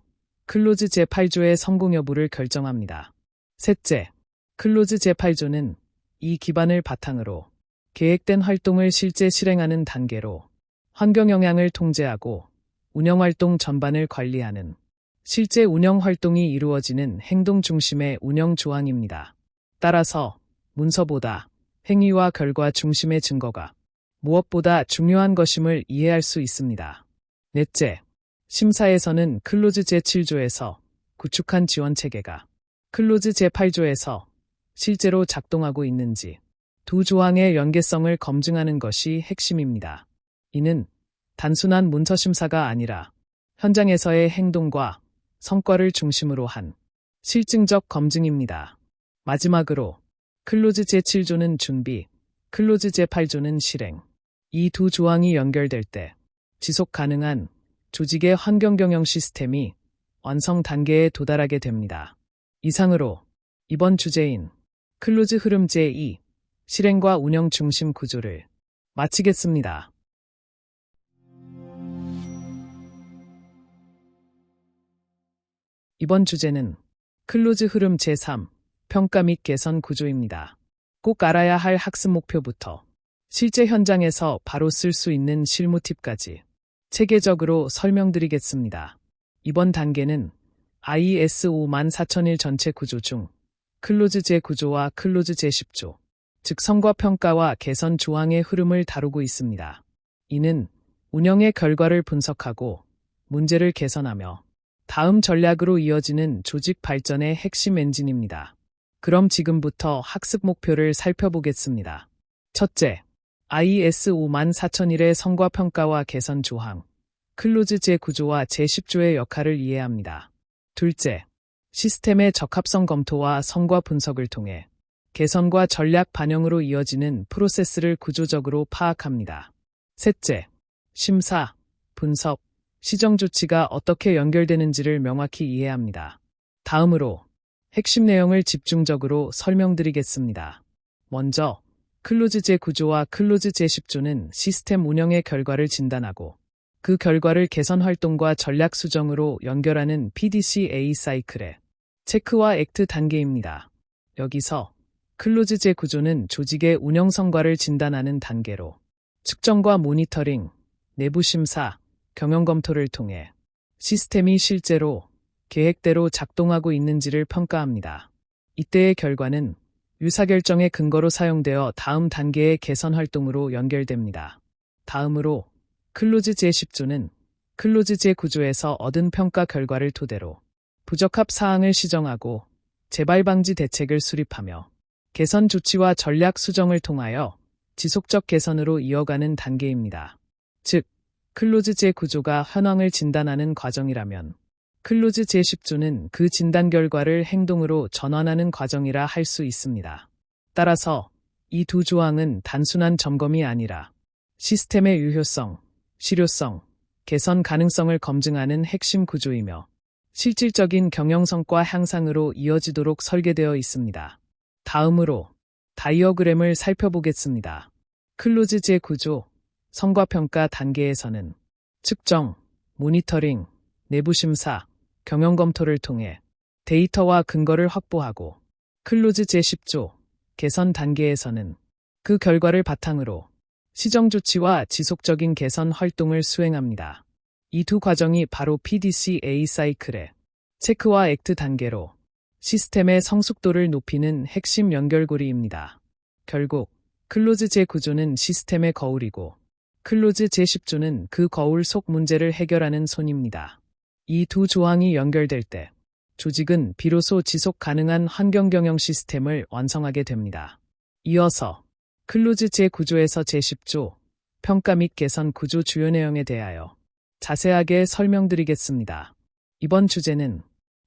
클로즈 제8조의 성공 여부를 결정합니다. 셋째, 클로즈 제8조는 이 기반을 바탕으로 계획된 활동을 실제 실행하는 단계로 환경 영향을 통제하고 운영활동 전반을 관리하는 실제 운영활동이 이루어지는 행동 중심의 운영 조항입니다. 따라서 문서보다 행위와 결과 중심의 증거가 무엇보다 중요한 것임을 이해할 수 있습니다. 넷째, 심사에서는 클로즈 제7조에서 구축한 지원체계가 클로즈 제8조에서 실제로 작동하고 있는지 두 조항의 연계성을 검증하는 것이 핵심입니다. 이는 단순한 문서심사가 아니라 현장에서의 행동과 성과를 중심으로 한 실증적 검증입니다. 마지막으로 클로즈 제7조는 준비, 클로즈 제8조는 실행. 이 두 조항이 연결될 때 지속 가능한 조직의 환경 경영 시스템이 완성 단계에 도달하게 됩니다. 이상으로 이번 주제인 클로즈 흐름 제2, 실행과 운영 중심 구조를 마치겠습니다. 이번 주제는 클로즈 흐름 제3, 평가 및 개선 구조입니다. 꼭 알아야 할 학습 목표부터 실제 현장에서 바로 쓸 수 있는 실무 팁까지 체계적으로 설명드리겠습니다. 이번 단계는 ISO 14001 전체 구조 중 클로즈 제9조와 클로즈 제10조, 즉 성과 평가와 개선 조항의 흐름을 다루고 있습니다. 이는 운영의 결과를 분석하고 문제를 개선하며 다음 전략으로 이어지는 조직 발전의 핵심 엔진입니다. 그럼 지금부터 학습 목표를 살펴보겠습니다. 첫째, ISO 14001의 성과 평가와 개선 조항, 클로즈 제9조와 제10조의 역할을 이해합니다. 둘째, 시스템의 적합성 검토와 성과 분석을 통해 개선과 전략 반영으로 이어지는 프로세스를 구조적으로 파악합니다. 셋째, 심사, 분석, 시정 조치가 어떻게 연결되는지를 명확히 이해합니다. 다음으로 핵심 내용을 집중적으로 설명드리겠습니다. 먼저 클로즈 제9조와 클로즈 제10조는 시스템 운영의 결과를 진단하고 그 결과를 개선 활동과 전략 수정으로 연결하는 PDCA 사이클의 체크와 액트 단계입니다. 여기서 클로즈 제9조는 조직의 운영 성과를 진단하는 단계로 측정과 모니터링, 내부 심사, 경영 검토를 통해 시스템이 실제로 계획대로 작동하고 있는지를 평가합니다. 이때의 결과는 의사결정의 근거로 사용되어 다음 단계의 개선 활동으로 연결됩니다. 다음으로 클로즈 제10조는 클로즈 제9조에서 얻은 평가 결과를 토대로 부적합 사항을 시정하고 재발 방지 대책을 수립하며 개선 조치와 전략 수정을 통하여 지속적 개선으로 이어가는 단계입니다. 즉, 클로즈 제9조가 현황을 진단하는 과정이라면 클로즈 제10조는 그 진단 결과를 행동으로 전환하는 과정이라 할 수 있습니다. 따라서 이 두 조항은 단순한 점검이 아니라 시스템의 유효성, 실효성, 개선 가능성을 검증하는 핵심 구조이며 실질적인 경영 성과 향상으로 이어지도록 설계되어 있습니다. 다음으로 다이어그램을 살펴보겠습니다. 클로즈 제9조, 성과평가 단계에서는 측정, 모니터링, 내부 심사, 경영 검토를 통해 데이터와 근거를 확보하고 클로즈 제10조, 개선 단계에서는 그 결과를 바탕으로 시정 조치와 지속적인 개선 활동을 수행합니다. 이 두 과정이 바로 PDCA 사이클의 체크와 액트 단계로 시스템의 성숙도를 높이는 핵심 연결고리입니다. 결국 클로즈 제9조는 시스템의 거울이고 클로즈 제10조는 그 거울 속 문제를 해결하는 손입니다. 이 두 조항이 연결될 때 조직은 비로소 지속 가능한 환경 경영 시스템을 완성하게 됩니다. 이어서 클로즈 제9조에서 제10조, 평가 및 개선 구조 주요 내용에 대하여 자세하게 설명드리겠습니다. 이번 주제는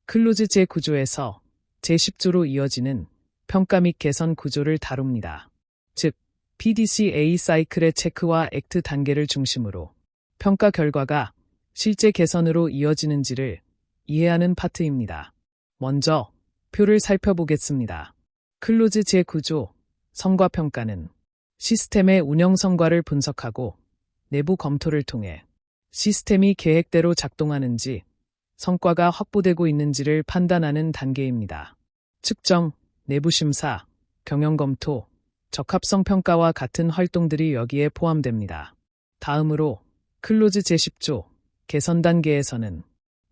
클로즈 제9조에서 제10조로 이어지는 평가 및 개선 구조를 다룹니다. 즉, PDCA 사이클의 체크와 액트 단계를 중심으로 평가 결과가 실제 개선으로 이어지는지를 이해하는 파트입니다. 먼저 표를 살펴보겠습니다. 클로즈 제9조, 성과평가는 시스템의 운영 성과를 분석하고 내부 검토를 통해 시스템이 계획대로 작동하는지 성과가 확보되고 있는지를 판단하는 단계입니다. 측정, 내부 심사, 경영 검토, 적합성 평가와 같은 활동들이 여기에 포함됩니다. 다음으로 클로즈 제10조, 개선 단계에서는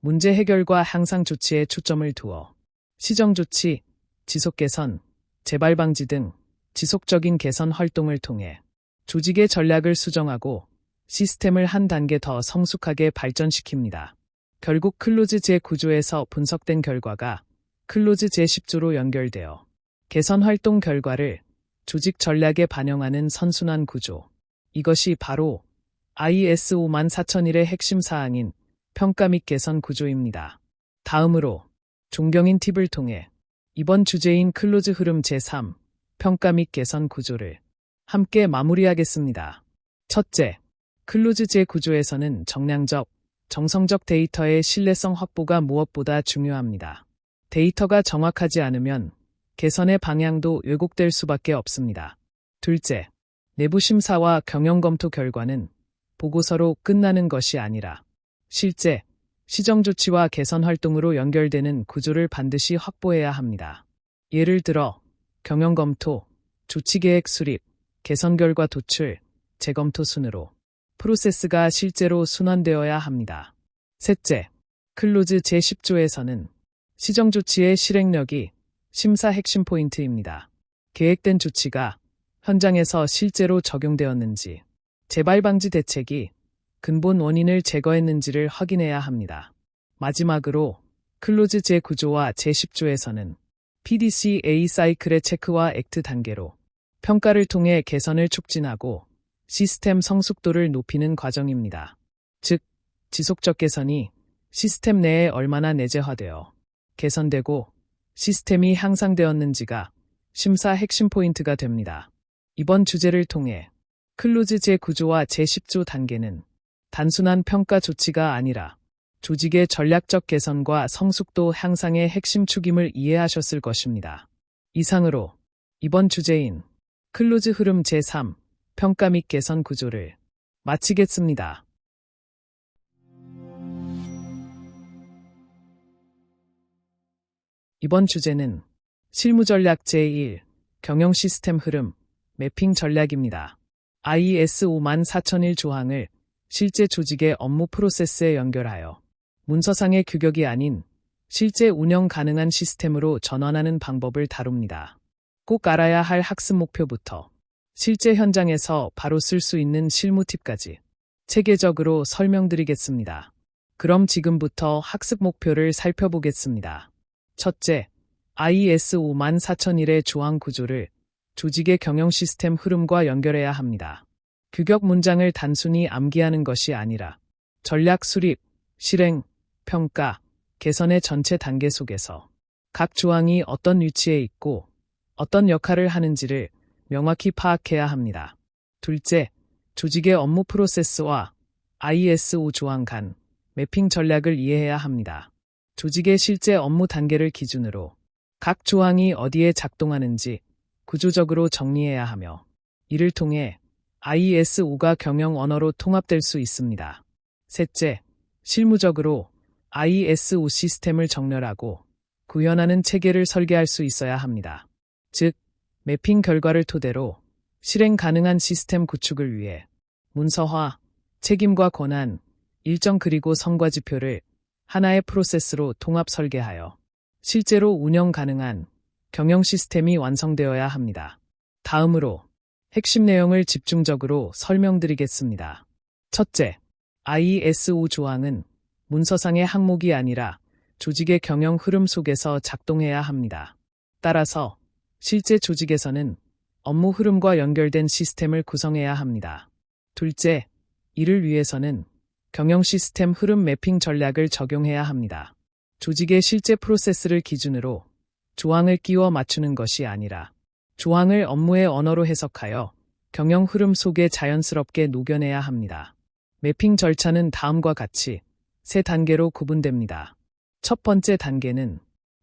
문제 해결과 향상 조치에 초점을 두어 시정 조치, 지속 개선, 재발 방지 등 지속적인 개선 활동을 통해 조직의 전략을 수정하고 시스템을 한 단계 더 성숙하게 발전시킵니다. 결국 클로즈 제9조에서 분석된 결과가 클로즈 제10조로 연결되어 개선 활동 결과를 조직 전략에 반영하는 선순환 구조. 이것이 바로 ISO 14001의 핵심 사항인 평가 및 개선 구조입니다. 다음으로 존경인 팁을 통해 이번 주제인 클로즈 흐름 제3 평가 및 개선 구조를 함께 마무리하겠습니다. 첫째, 클로즈 제9조에서는 정량적, 정성적 데이터의 신뢰성 확보가 무엇보다 중요합니다. 데이터가 정확하지 않으면 개선의 방향도 왜곡될 수밖에 없습니다. 둘째, 내부 심사와 경영 검토 결과는 보고서로 끝나는 것이 아니라 실제 시정 조치와 개선 활동으로 연결되는 구조를 반드시 확보해야 합니다. 예를 들어 경영 검토, 조치 계획 수립, 개선 결과 도출, 재검토 순으로 프로세스가 실제로 순환되어야 합니다. 셋째, 클로즈 제10조에서는 시정 조치의 실행력이 심사 핵심 포인트입니다. 계획된 조치가 현장에서 실제로 적용되었는지, 재발 방지 대책이 근본 원인을 제거했는지를 확인해야 합니다. 마지막으로 클로즈 제9조와 제10조에서는 PDCA 사이클의 체크와 액트 단계로 평가를 통해 개선을 촉진하고 시스템 성숙도를 높이는 과정입니다. 즉, 지속적 개선이 시스템 내에 얼마나 내재화되어 개선되고 시스템이 향상되었는지가 심사 핵심 포인트가 됩니다. 이번 주제를 통해 클로즈 제9조와 제10조 단계는 단순한 평가 조치가 아니라 조직의 전략적 개선과 성숙도 향상의 핵심 축임을 이해하셨을 것입니다. 이상으로 이번 주제인 클로즈 흐름 제3 평가 및 개선 구조를 마치겠습니다. 이번 주제는 실무전략 제1 경영 시스템 흐름 매핑 전략입니다. ISO 14001 조항을 실제 조직의 업무 프로세스에 연결하여 문서상의 규격이 아닌 실제 운영 가능한 시스템으로 전환하는 방법을 다룹니다. 꼭 알아야 할 학습 목표부터 실제 현장에서 바로 쓸 수 있는 실무 팁까지 체계적으로 설명드리겠습니다. 그럼 지금부터 학습 목표를 살펴보겠습니다. 첫째, ISO 14001의 조항 구조를 조직의 경영 시스템 흐름과 연결해야 합니다. 규격 문장을 단순히 암기하는 것이 아니라 전략 수립, 실행, 평가, 개선의 전체 단계 속에서 각 조항이 어떤 위치에 있고 어떤 역할을 하는지를 명확히 파악해야 합니다. 둘째, 조직의 업무 프로세스와 ISO 조항 간 매핑 전략을 이해해야 합니다. 조직의 실제 업무 단계를 기준으로 각 조항이 어디에 작동하는지 구조적으로 정리해야 하며 이를 통해 ISO가 경영 언어로 통합될 수 있습니다. 셋째, 실무적으로 ISO 시스템을 정렬하고 구현하는 체계를 설계할 수 있어야 합니다. 즉, 매핑 결과를 토대로 실행 가능한 시스템 구축을 위해 문서화, 책임과 권한, 일정 그리고 성과 지표를 하나의 프로세스로 통합 설계하여 실제로 운영 가능한 경영 시스템이 완성되어야 합니다. 다음으로 핵심 내용을 집중적으로 설명드리겠습니다. 첫째, ISO 조항은 문서상의 항목이 아니라 조직의 경영 흐름 속에서 작동해야 합니다. 따라서 실제 조직에서는 업무 흐름과 연결된 시스템을 구성해야 합니다. 둘째, 이를 위해서는 경영 시스템 흐름 매핑 전략을 적용해야 합니다. 조직의 실제 프로세스를 기준으로 조항을 끼워 맞추는 것이 아니라 조항을 업무의 언어로 해석하여 경영 흐름 속에 자연스럽게 녹여내야 합니다. 매핑 절차는 다음과 같이 세 단계로 구분됩니다. 첫 번째 단계는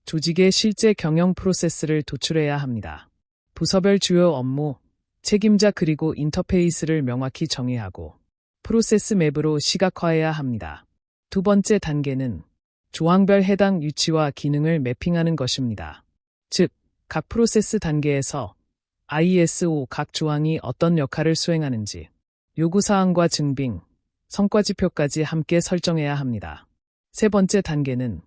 조직의 실제 경영 프로세스를 도출해야 합니다. 부서별 주요 업무, 책임자 그리고 인터페이스를 명확히 정의하고 프로세스 맵으로 시각화해야 합니다. 두 번째 단계는 조항별 해당 위치와 기능을 매핑하는 것입니다. 즉, 각 프로세스 단계에서 ISO 각 조항이 어떤 역할을 수행하는지, 요구사항과 증빙, 성과지표까지 함께 설정해야 합니다. 세 번째 단계는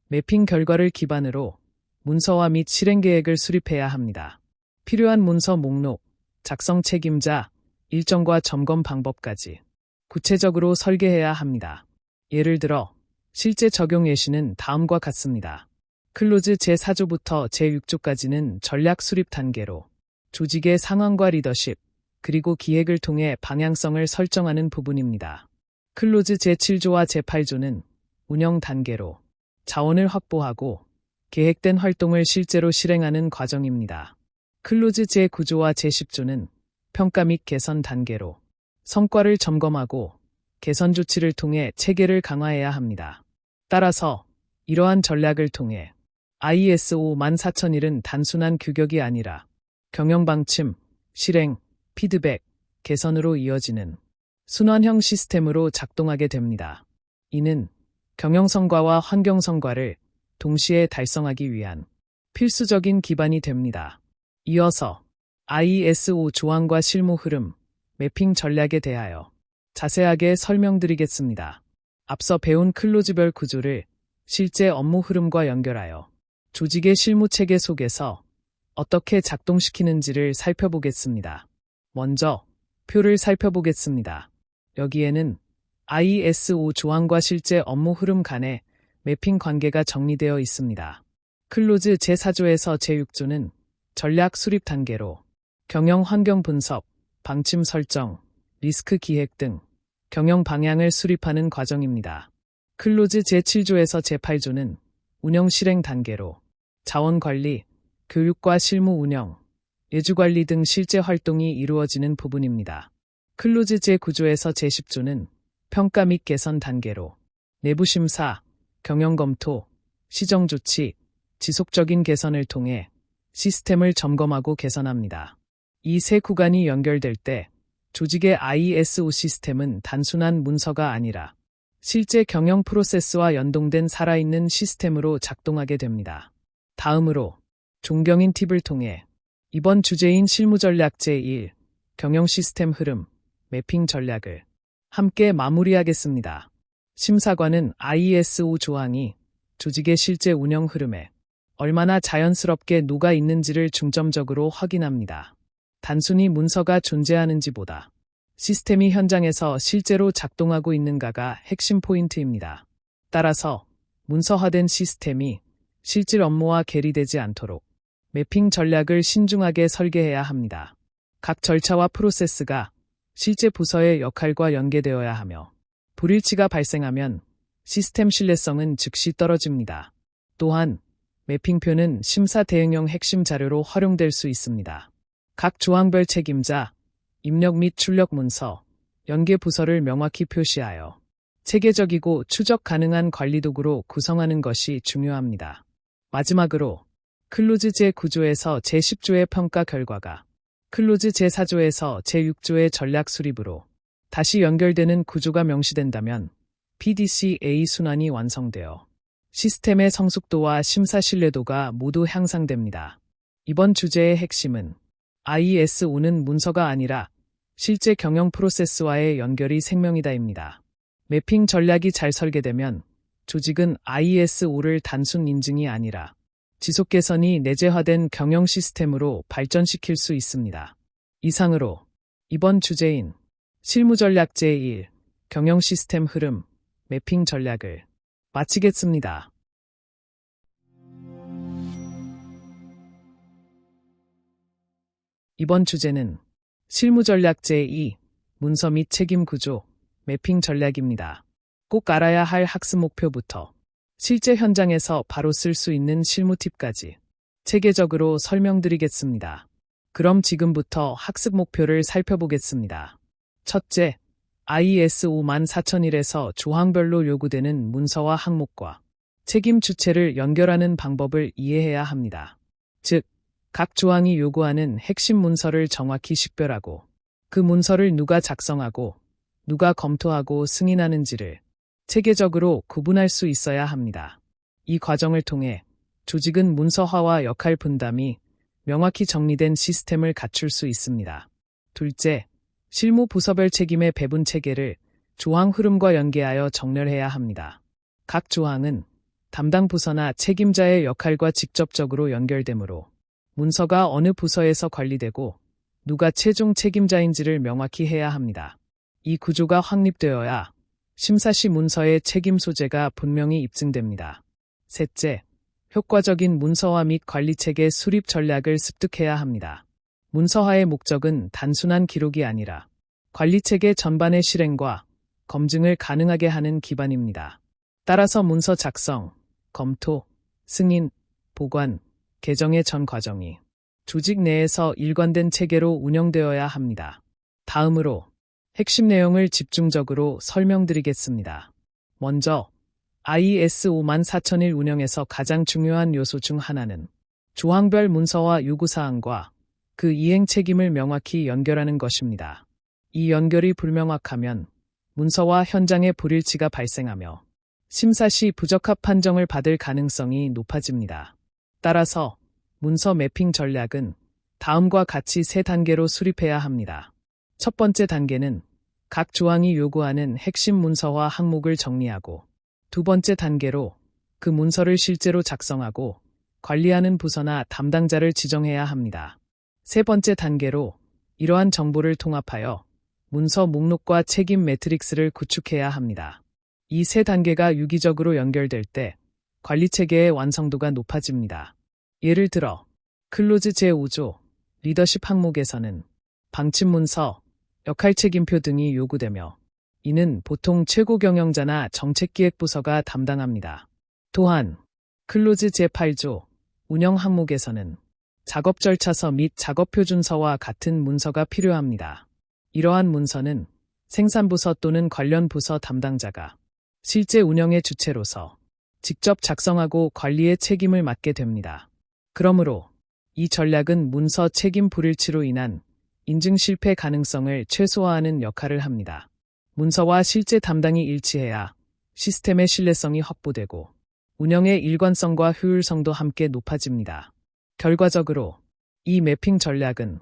매핑 결과를 기반으로 문서화 및 실행계획을 수립해야 합니다. 필요한 문서 목록, 작성 책임자, 일정과 점검 방법까지 구체적으로 설계해야 합니다. 예를 들어 실제 적용 예시는 다음과 같습니다. 클로즈 제4조부터 제6조까지는 전략 수립 단계로 조직의 상황과 리더십, 그리고 기획을 통해 방향성을 설정하는 부분입니다. 클로즈 제7조와 제8조는 운영 단계로 자원을 확보하고 계획된 활동을 실제로 실행하는 과정입니다. 클로즈 제9조와 제10조는 평가 및 개선 단계로 성과를 점검하고 개선 조치를 통해 체계를 강화해야 합니다. 따라서 이러한 전략을 통해 ISO 14001은 단순한 규격이 아니라 경영 방침, 실행, 피드백, 개선으로 이어지는 순환형 시스템으로 작동하게 됩니다. 이는 경영 성과와 환경 성과를 동시에 달성하기 위한 필수적인 기반이 됩니다. 이어서 ISO 조항과 실무 흐름, 매핑 전략에 대하여 자세하게 설명드리겠습니다. 앞서 배운 클로즈별 구조를 실제 업무 흐름과 연결하여 조직의 실무 체계 속에서 어떻게 작동시키는지를 살펴보겠습니다. 먼저 표를 살펴보겠습니다. 여기에는 ISO 조항과 실제 업무 흐름 간의 매핑 관계가 정리되어 있습니다. 클로즈 제4조에서 제6조는 전략 수립 단계로 경영 환경 분석, 방침 설정, 리스크 기획 등 경영 방향을 수립하는 과정입니다. 클로즈 제7조에서 제8조는 운영 실행 단계로 자원 관리, 교육과 실무 운영, 예주 관리 등 실제 활동이 이루어지는 부분입니다. 클로즈 제9조에서 제10조는 평가 및 개선 단계로 내부 심사, 경영 검토, 시정 조치, 지속적인 개선을 통해 시스템을 점검하고 개선합니다. 이 세 구간이 연결될 때 조직의 ISO 시스템은 단순한 문서가 아니라 실제 경영 프로세스와 연동된 살아있는 시스템으로 작동하게 됩니다. 다음으로 종경인 팁을 통해 이번 주제인 실무전략 제1, 경영 시스템 흐름, 매핑 전략을 함께 마무리하겠습니다. 심사관은 ISO 조항이 조직의 실제 운영 흐름에 얼마나 자연스럽게 녹아 있는지를 중점적으로 확인합니다. 단순히 문서가 존재하는지보다 시스템이 현장에서 실제로 작동하고 있는가가 핵심 포인트입니다. 따라서 문서화된 시스템이 실질 업무와 괴리되지 않도록 매핑 전략을 신중하게 설계해야 합니다. 각 절차와 프로세스가 실제 부서의 역할과 연계되어야 하며 불일치가 발생하면 시스템 신뢰성은 즉시 떨어집니다. 또한 매핑표는 심사 대응용 핵심 자료로 활용될 수 있습니다. 각 조항별 책임자, 입력 및 출력 문서, 연계 부서를 명확히 표시하여 체계적이고 추적 가능한 관리 도구로 구성하는 것이 중요합니다. 마지막으로 클로즈 제9조에서 제10조의 평가 결과가 클로즈 제4조에서 제6조의 전략 수립으로 다시 연결되는 구조가 명시된다면 PDCA 순환이 완성되어 시스템의 성숙도와 심사 신뢰도가 모두 향상됩니다. 이번 주제의 핵심은 ISO는 문서가 아니라 실제 경영 프로세스와의 연결이 생명이다입니다. 매핑 전략이 잘 설계되면 조직은 ISO를 단순 인증이 아니라 지속 개선이 내재화된 경영 시스템으로 발전시킬 수 있습니다. 이상으로 이번 주제인 실무전략 제1, 경영 시스템 흐름, 매핑 전략을 마치겠습니다. 이번 주제는 실무전략 제2, 문서 및 책임 구조, 매핑 전략입니다. 꼭 알아야 할 학습 목표부터 실제 현장에서 바로 쓸 수 있는 실무 팁까지 체계적으로 설명드리겠습니다. 그럼 지금부터 학습 목표를 살펴보겠습니다. 첫째, ISO 14001에서 조항별로 요구되는 문서와 항목과 책임 주체를 연결하는 방법을 이해해야 합니다. 즉, 각 조항이 요구하는 핵심 문서를 정확히 식별하고 그 문서를 누가 작성하고 누가 검토하고 승인하는지를 체계적으로 구분할 수 있어야 합니다. 이 과정을 통해 조직은 문서화와 역할 분담이 명확히 정리된 시스템을 갖출 수 있습니다. 둘째, 실무 부서별 책임의 배분 체계를 조항 흐름과 연계하여 정렬해야 합니다. 각 조항은 담당 부서나 책임자의 역할과 직접적으로 연결되므로 문서가 어느 부서에서 관리되고 누가 최종 책임자인지를 명확히 해야 합니다. 이 구조가 확립되어야 심사 시 문서의 책임 소재가 분명히 입증됩니다. 셋째, 효과적인 문서화 및 관리체계 수립 전략을 습득해야 합니다. 문서화의 목적은 단순한 기록이 아니라 관리체계 전반의 실행과 검증을 가능하게 하는 기반입니다. 따라서 문서 작성, 검토, 승인, 보관, 개정의 전 과정이 조직 내에서 일관된 체계로 운영되어야 합니다. 다음으로 핵심 내용을 집중적으로 설명드리겠습니다. 먼저 ISO 14001 운영에서 가장 중요한 요소 중 하나는 조항별 문서화 요구사항과 그 이행 책임을 명확히 연결하는 것입니다. 이 연결이 불명확하면 문서와 현장의 불일치가 발생하며 심사 시 부적합 판정을 받을 가능성이 높아집니다. 따라서 문서 매핑 전략은 다음과 같이 3단계로 수립해야 합니다. 첫 번째 단계는 각 조항이 요구하는 핵심 문서화 항목을 정리하고, 두 번째 단계로 그 문서를 실제로 작성하고 관리하는 부서나 담당자를 지정해야 합니다. 세 번째 단계로 이러한 정보를 통합하여 문서 목록과 책임 매트릭스를 구축해야 합니다. 이 3단계가 유기적으로 연결될 때 관리체계의 완성도가 높아집니다. 예를 들어 클로즈 제5조 리더십 항목에서는 방침문서, 역할책임표 등이 요구되며 이는 보통 최고경영자나 정책기획부서가 담당합니다. 또한 클로즈 제8조 운영 항목에서는 작업 절차서 및 작업표준서와 같은 문서가 필요합니다. 이러한 문서는 생산부서 또는 관련 부서 담당자가 실제 운영의 주체로서 직접 작성하고 관리의 책임을 맡게 됩니다. 그러므로 이 전략은 문서 책임 불일치로 인한 인증 실패 가능성을 최소화하는 역할을 합니다. 문서와 실제 담당이 일치해야 시스템의 신뢰성이 확보되고 운영의 일관성과 효율성도 함께 높아집니다. 결과적으로 이 매핑 전략은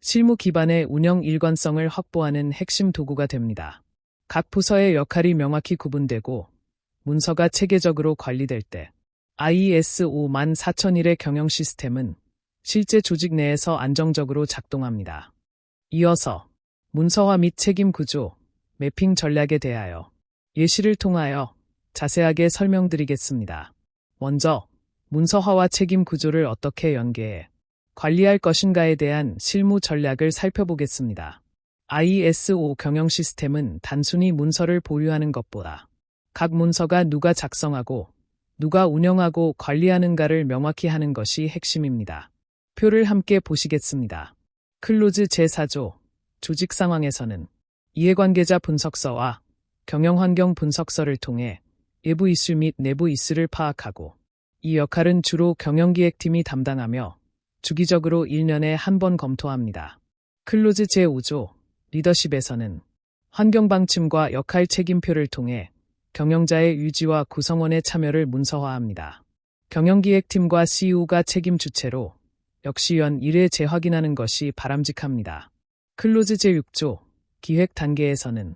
실무 기반의 운영 일관성을 확보하는 핵심 도구가 됩니다. 각 부서의 역할이 명확히 구분되고 문서가 체계적으로 관리될 때 ISO 14001의 경영 시스템은 실제 조직 내에서 안정적으로 작동합니다. 이어서 문서화 및 책임 구조, 매핑 전략에 대하여 예시를 통하여 자세하게 설명드리겠습니다. 먼저 문서화와 책임 구조를 어떻게 연계해 관리할 것인가에 대한 실무 전략을 살펴보겠습니다. ISO 경영 시스템은 단순히 문서를 보유하는 것보다 각 문서가 누가 작성하고 누가 운영하고 관리하는가를 명확히 하는 것이 핵심입니다. 표를 함께 보시겠습니다. 클로즈 제4조 조직 상황에서는 이해관계자 분석서와 경영환경 분석서를 통해 외부 이슈 및 내부 이슈를 파악하고, 이 역할은 주로 경영기획팀이 담당하며 주기적으로 1년에 한 번 검토합니다. 클로즈 제5조 리더십에서는 환경방침과 역할 책임표를 통해 경영자의 유지와 구성원의 참여를 문서화합니다. 경영기획팀과 CEO가 책임 주체로 역시 연 1회 재확인하는 것이 바람직합니다. 클로즈 제6조 기획 단계에서는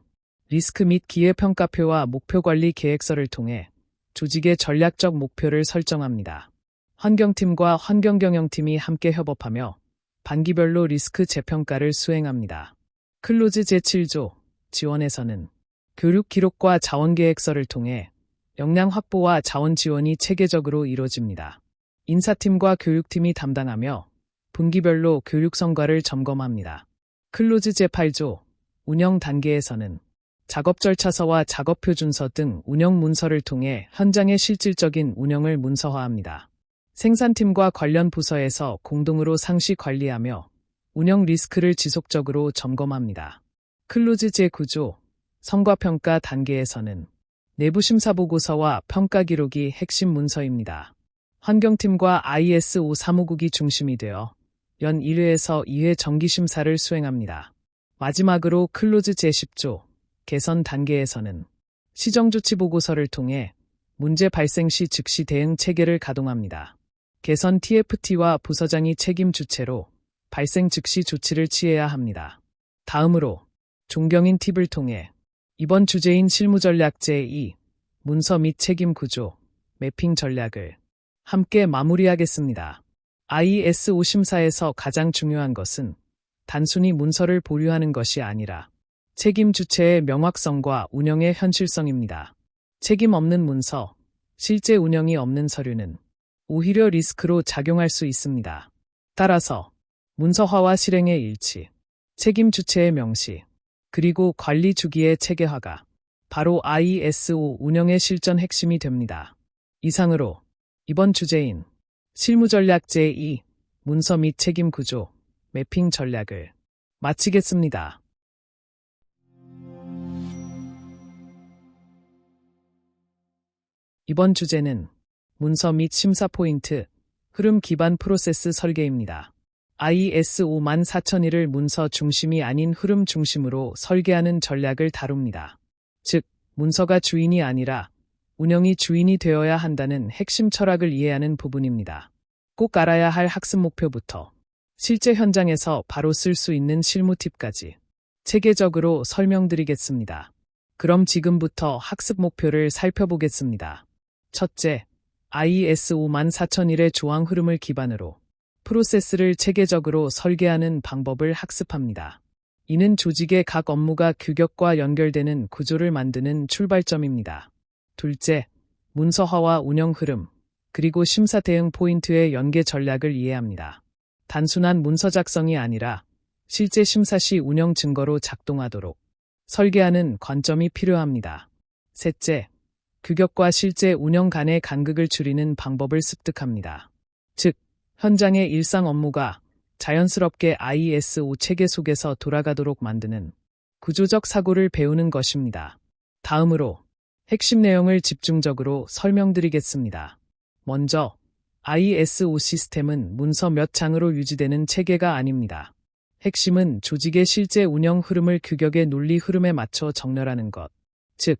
리스크 및 기회평가표와 목표관리 계획서를 통해 조직의 전략적 목표를 설정합니다. 환경팀과 환경경영팀이 함께 협업하며 반기별로 리스크 재평가를 수행합니다. 클로즈 제7조 지원에서는 교육 기록과 자원계획서를 통해 역량 확보와 자원 지원이 체계적으로 이루어집니다. 인사팀과 교육팀이 담당하며 분기별로 교육 성과를 점검합니다. 클로즈 제8조 운영 단계에서는 작업 절차서와 작업표준서 등 운영 문서를 통해 현장의 실질적인 운영을 문서화합니다. 생산팀과 관련 부서에서 공동으로 상시 관리하며 운영 리스크를 지속적으로 점검합니다. 클로즈 제9조 성과평가 단계에서는 내부 심사보고서와 평가 기록이 핵심 문서입니다. 환경팀과 ISO 359이 중심이 되어 연 1회에서 2회 정기심사를 수행합니다. 마지막으로 클로즈 제10조 개선 단계에서는 시정조치보고서를 통해 문제 발생 시 즉시 대응 체계를 가동합니다. 개선 TFT와 부서장이 책임 주체로 발생 즉시 조치를 취해야 합니다. 다음으로 존경인 팁을 통해 이번 주제인 실무전략 제2 문서 및 책임 구조, 매핑 전략을 함께 마무리하겠습니다. ISO 심사에서 가장 중요한 것은 단순히 문서를 보류하는 것이 아니라 책임 주체의 명확성과 운영의 현실성입니다. 책임 없는 문서, 실제 운영이 없는 서류는 오히려 리스크로 작용할 수 있습니다. 따라서 문서화와 실행의 일치, 책임 주체의 명시, 그리고 관리 주기의 체계화가 바로 ISO 운영의 실전 핵심이 됩니다. 이상으로 이번 주제인 실무전략 제2 문서 및 책임 구조 매핑 전략을 마치겠습니다. 이번 주제는 문서 및 심사 포인트, 흐름 기반 프로세스 설계입니다. ISO 14001을 문서 중심이 아닌 흐름 중심으로 설계하는 전략을 다룹니다. 즉, 문서가 주인이 아니라 운영이 주인이 되어야 한다는 핵심 철학을 이해하는 부분입니다. 꼭 알아야 할 학습 목표부터 실제 현장에서 바로 쓸 수 있는 실무 팁까지 체계적으로 설명드리겠습니다. 그럼 지금부터 학습 목표를 살펴보겠습니다. 첫째, ISO 14001의 조항 흐름을 기반으로 프로세스를 체계적으로 설계하는 방법을 학습합니다. 이는 조직의 각 업무가 규격과 연결되는 구조를 만드는 출발점입니다. 둘째, 문서화와 운영 흐름, 그리고 심사 대응 포인트의 연계 전략을 이해합니다. 단순한 문서 작성이 아니라 실제 심사 시 운영 증거로 작동하도록 설계하는 관점이 필요합니다. 셋째, 규격과 실제 운영 간의 간극을 줄이는 방법을 습득합니다. 즉, 현장의 일상 업무가 자연스럽게 ISO 체계 속에서 돌아가도록 만드는 구조적 사고를 배우는 것입니다. 다음으로 핵심 내용을 집중적으로 설명드리겠습니다. 먼저, ISO 시스템은 문서 몇 장으로 유지되는 체계가 아닙니다. 핵심은 조직의 실제 운영 흐름을 규격의 논리 흐름에 맞춰 정렬하는 것, 즉,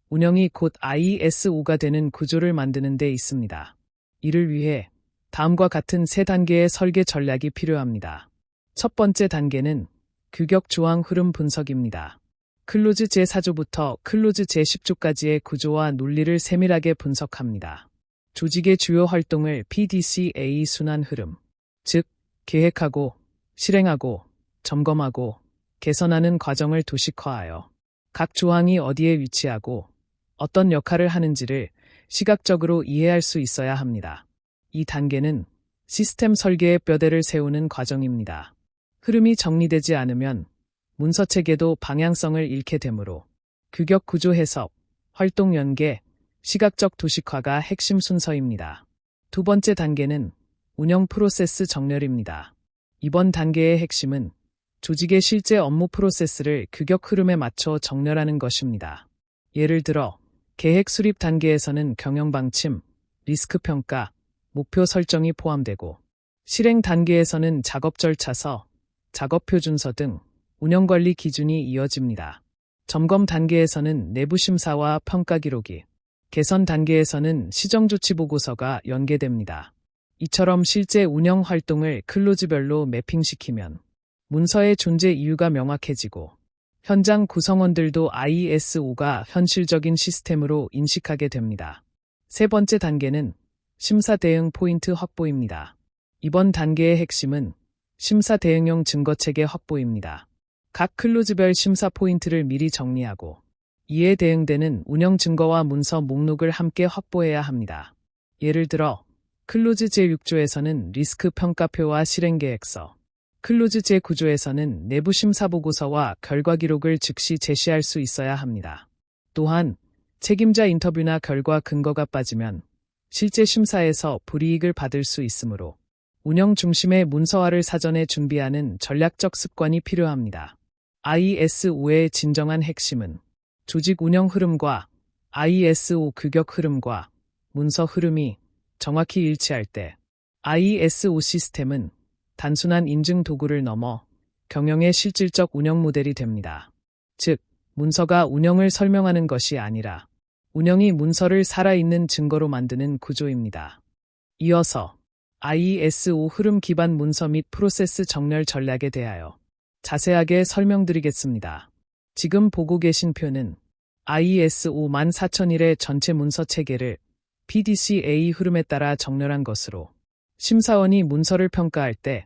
운영이 곧 ISO가 되는 구조를 만드는 데 있습니다. 이를 위해 다음과 같은 세 단계의 설계 전략이 필요합니다. 첫 번째 단계는 규격 조항 흐름 분석입니다. 클로즈 제4조부터 클로즈 제10조까지의 구조와 논리를 세밀하게 분석합니다. 조직의 주요 활동을 PDCA 순환 흐름, 즉 계획하고, 실행하고, 점검하고, 개선하는 과정을 도식화하여 각 조항이 어디에 위치하고 어떤 역할을 하는지를 시각적으로 이해할 수 있어야 합니다. 이 단계는 시스템 설계의 뼈대를 세우는 과정입니다. 흐름이 정리되지 않으면 문서 체계도 방향성을 잃게 되므로 규격 구조 해석, 활동 연계, 시각적 도식화가 핵심 순서입니다. 두 번째 단계는 운영 프로세스 정렬입니다. 이번 단계의 핵심은 조직의 실제 업무 프로세스를 규격 흐름에 맞춰 정렬하는 것입니다. 예를 들어, 계획 수립 단계에서는 경영 방침, 리스크 평가, 목표 설정이 포함되고, 실행 단계에서는 작업 절차서, 작업 표준서 등 운영 관리 기준이 이어집니다. 점검 단계에서는 내부 심사와 평가 기록이, 개선 단계에서는 시정 조치 보고서가 연계됩니다. 이처럼 실제 운영 활동을 클로즈별로 매핑시키면 문서의 존재 이유가 명확해지고 현장 구성원들도 ISO가 현실적인 시스템으로 인식하게 됩니다. 세 번째 단계는 심사 대응 포인트 확보입니다. 이번 단계의 핵심은 심사 대응용 증거체계 확보입니다. 각 클로즈별 심사 포인트를 미리 정리하고 이에 대응되는 운영 증거와 문서 목록을 함께 확보해야 합니다. 예를 들어 클로즈 제6조에서는 리스크 평가표와 실행계획서, 클로즈 제9조에서는 내부 심사 보고서와 결과 기록을 즉시 제시할 수 있어야 합니다. 또한 책임자 인터뷰나 결과 근거가 빠지면 실제 심사에서 불이익을 받을 수 있으므로 운영 중심의 문서화를 사전에 준비하는 전략적 습관이 필요합니다. ISO의 진정한 핵심은 조직 운영 흐름과 ISO 규격 흐름과 문서 흐름이 정확히 일치할 때 ISO 시스템은 단순한 인증 도구를 넘어 경영의 실질적 운영 모델이 됩니다. 즉, 문서가 운영을 설명하는 것이 아니라 운영이 문서를 살아있는 증거로 만드는 구조입니다. 이어서 ISO 흐름 기반 문서 및 프로세스 정렬 전략에 대하여 자세하게 설명드리겠습니다. 지금 보고 계신 표는 ISO 14001의 전체 문서 체계를 PDCA 흐름에 따라 정렬한 것으로 심사원이 문서를 평가할 때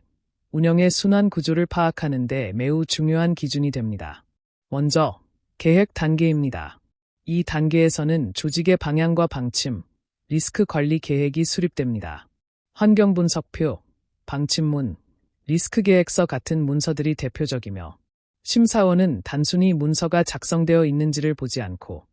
운영의 순환 구조를 파악하는 데 매우 중요한 기준이 됩니다. 먼저, 계획 단계입니다. 이 단계에서는 조직의 방향과 방침, 리스크 관리 계획이 수립됩니다. 환경 분석표, 방침문, 리스크 계획서 같은 문서들이 대표적이며, 심사원은 단순히 문서가 작성되어 있는지를 보지 않고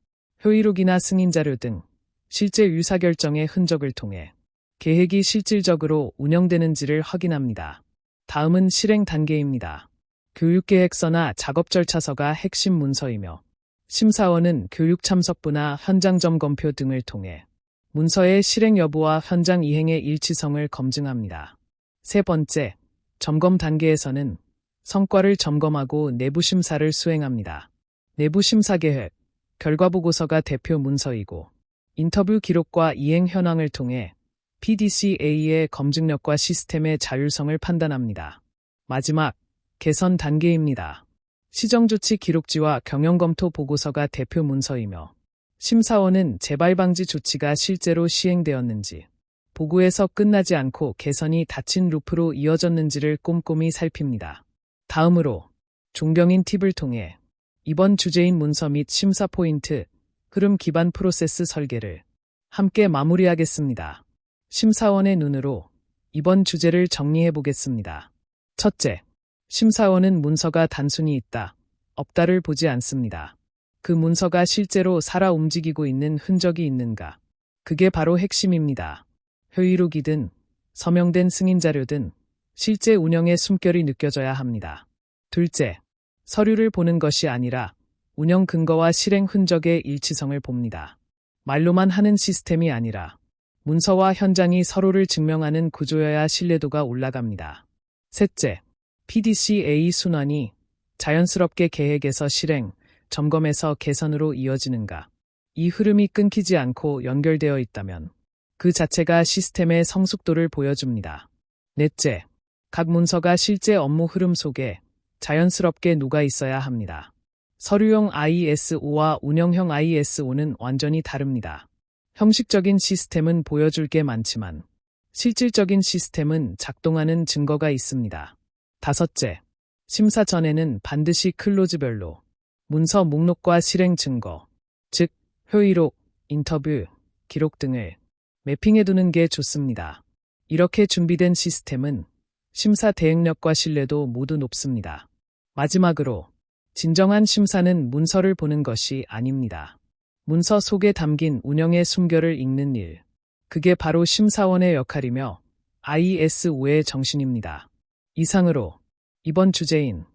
회의록이나 승인 자료 등 실제 의사결정의 흔적을 통해 계획이 실질적으로 운영되는지를 확인합니다. 다음은 실행 단계입니다. 교육계획서나 작업절차서가 핵심 문서이며, 심사원은 교육 참석부나 현장 점검표 등을 통해 문서의 실행 여부와 현장 이행의 일치성을 검증합니다. 세 번째, 점검 단계에서는 성과를 점검하고 내부 심사를 수행합니다. 내부 심사 계획, 결과보고서가 대표 문서이고, 인터뷰 기록과 이행 현황을 통해 PDCA의 검증력과 시스템의 자율성을 판단합니다. 마지막, 개선 단계입니다. 시정조치 기록지와 경영검토 보고서가 대표 문서이며, 심사원은 재발 방지 조치가 실제로 시행되었는지, 보고에서 끝나지 않고 개선이 닫힌 루프로 이어졌는지를 꼼꼼히 살핍니다. 다음으로 존경인 팁을 통해 이번 주제인 문서 및 심사 포인트, 흐름 기반 프로세스 설계를 함께 마무리하겠습니다. 심사원의 눈으로 이번 주제를 정리해 보겠습니다. 첫째, 심사원은 문서가 단순히 있다, 없다를 보지 않습니다. 그 문서가 실제로 살아 움직이고 있는 흔적이 있는가? 그게 바로 핵심입니다. 회의록이든 서명된 승인자료든 실제 운영의 숨결이 느껴져야 합니다. 둘째, 서류를 보는 것이 아니라 운영 근거와 실행 흔적의 일치성을 봅니다. 말로만 하는 시스템이 아니라 문서와 현장이 서로를 증명하는 구조여야 신뢰도가 올라갑니다. 셋째, PDCA 순환이 자연스럽게 계획에서 실행, 점검에서 개선으로 이어지는가? 이 흐름이 끊기지 않고 연결되어 있다면 그 자체가 시스템의 성숙도를 보여줍니다. 넷째, 각 문서가 실제 업무 흐름 속에 자연스럽게 녹아 있어야 합니다. 서류용 ISO와 운영형 ISO는 완전히 다릅니다. 형식적인 시스템은 보여줄 게 많지만 실질적인 시스템은 작동하는 증거가 있습니다. 다섯째, 심사 전에는 반드시 클로즈별로 문서 목록과 실행 증거, 즉 회의록, 인터뷰, 기록 등을 매핑해두는 게 좋습니다. 이렇게 준비된 시스템은 심사 대응력과 신뢰도 모두 높습니다. 마지막으로, 진정한 심사는 문서를 보는 것이 아닙니다. 문서 속에 담긴 운영의 숨결을 읽는 일. 그게 바로 심사원의 역할이며 ISO의 정신입니다. 이상으로 이번 주제인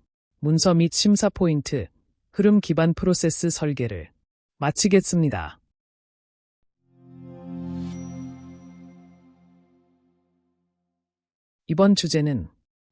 문서 및 심사 포인트, 흐름 기반 프로세스 설계를 마치겠습니다. 이번 주제는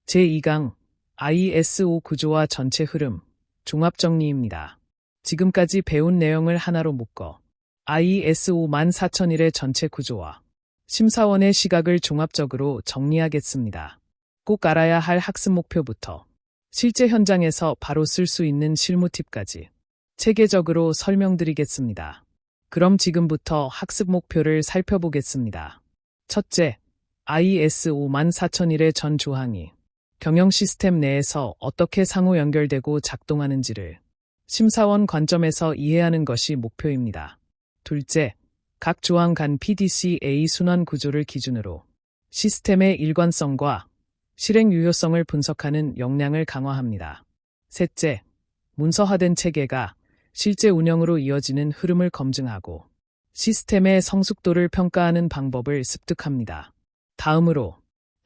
제2강 ISO 구조와 전체 흐름, 종합 정리입니다. 지금까지 배운 내용을 하나로 묶어 ISO 14001의 전체 구조와 심사원의 시각을 종합적으로 정리하겠습니다. 꼭 알아야 할 학습 목표부터 실제 현장에서 바로 쓸 수 있는 실무 팁까지 체계적으로 설명드리겠습니다. 그럼 지금부터 학습 목표를 살펴보겠습니다. 첫째, ISO 14001의 전 조항이 경영 시스템 내에서 어떻게 상호 연결되고 작동하는지를 심사원 관점에서 이해하는 것이 목표입니다. 둘째, 각 조항 간 PDCA 순환 구조를 기준으로 시스템의 일관성과 실행 유효성을 분석하는 역량을 강화합니다. 셋째, 문서화된 체계가 실제 운영으로 이어지는 흐름을 검증하고 시스템의 성숙도를 평가하는 방법을 습득합니다. 다음으로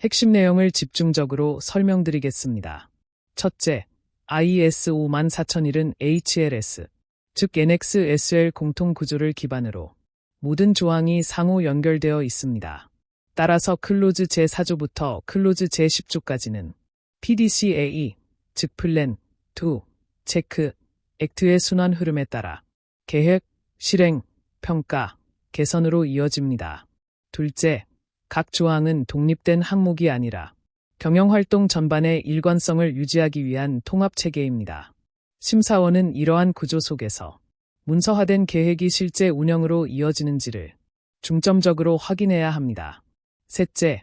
핵심 내용을 집중적으로 설명드리겠습니다. 첫째, ISO 14001은 HLS, 즉 NXSL 공통 구조를 기반으로 모든 조항이 상호 연결되어 있습니다. 따라서 클로즈 제4조부터 클로즈 제10조까지는 PDCA, 즉 플랜, 투, 체크, 액트의 순환 흐름에 따라 계획, 실행, 평가, 개선으로 이어집니다. 둘째, 각 조항은 독립된 항목이 아니라 경영활동 전반의 일관성을 유지하기 위한 통합체계입니다. 심사원은 이러한 구조 속에서 문서화된 계획이 실제 운영으로 이어지는지를 중점적으로 확인해야 합니다. 셋째,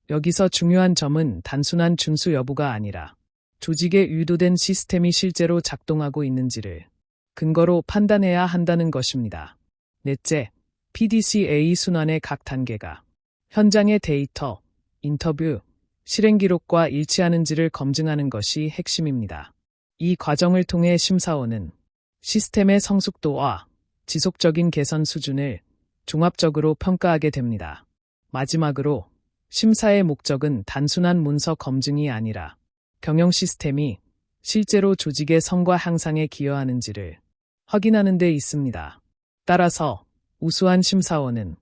여기서 중요한 점은 단순한 준수 여부가 아니라 조직에 유도된 시스템이 실제로 작동하고 있는지를 근거로 판단해야 한다는 것입니다. 넷째, PDCA 순환의 각 단계가 현장의 데이터, 인터뷰, 실행 기록과 일치하는지를 검증하는 것이 핵심입니다. 이 과정을 통해 심사원은 시스템의 성숙도와 지속적인 개선 수준을 종합적으로 평가하게 됩니다. 마지막으로 심사의 목적은 단순한 문서 검증이 아니라 경영 시스템이 실제로 조직의 성과 향상에 기여하는지를 확인하는 데 있습니다. 따라서 우수한 심사원은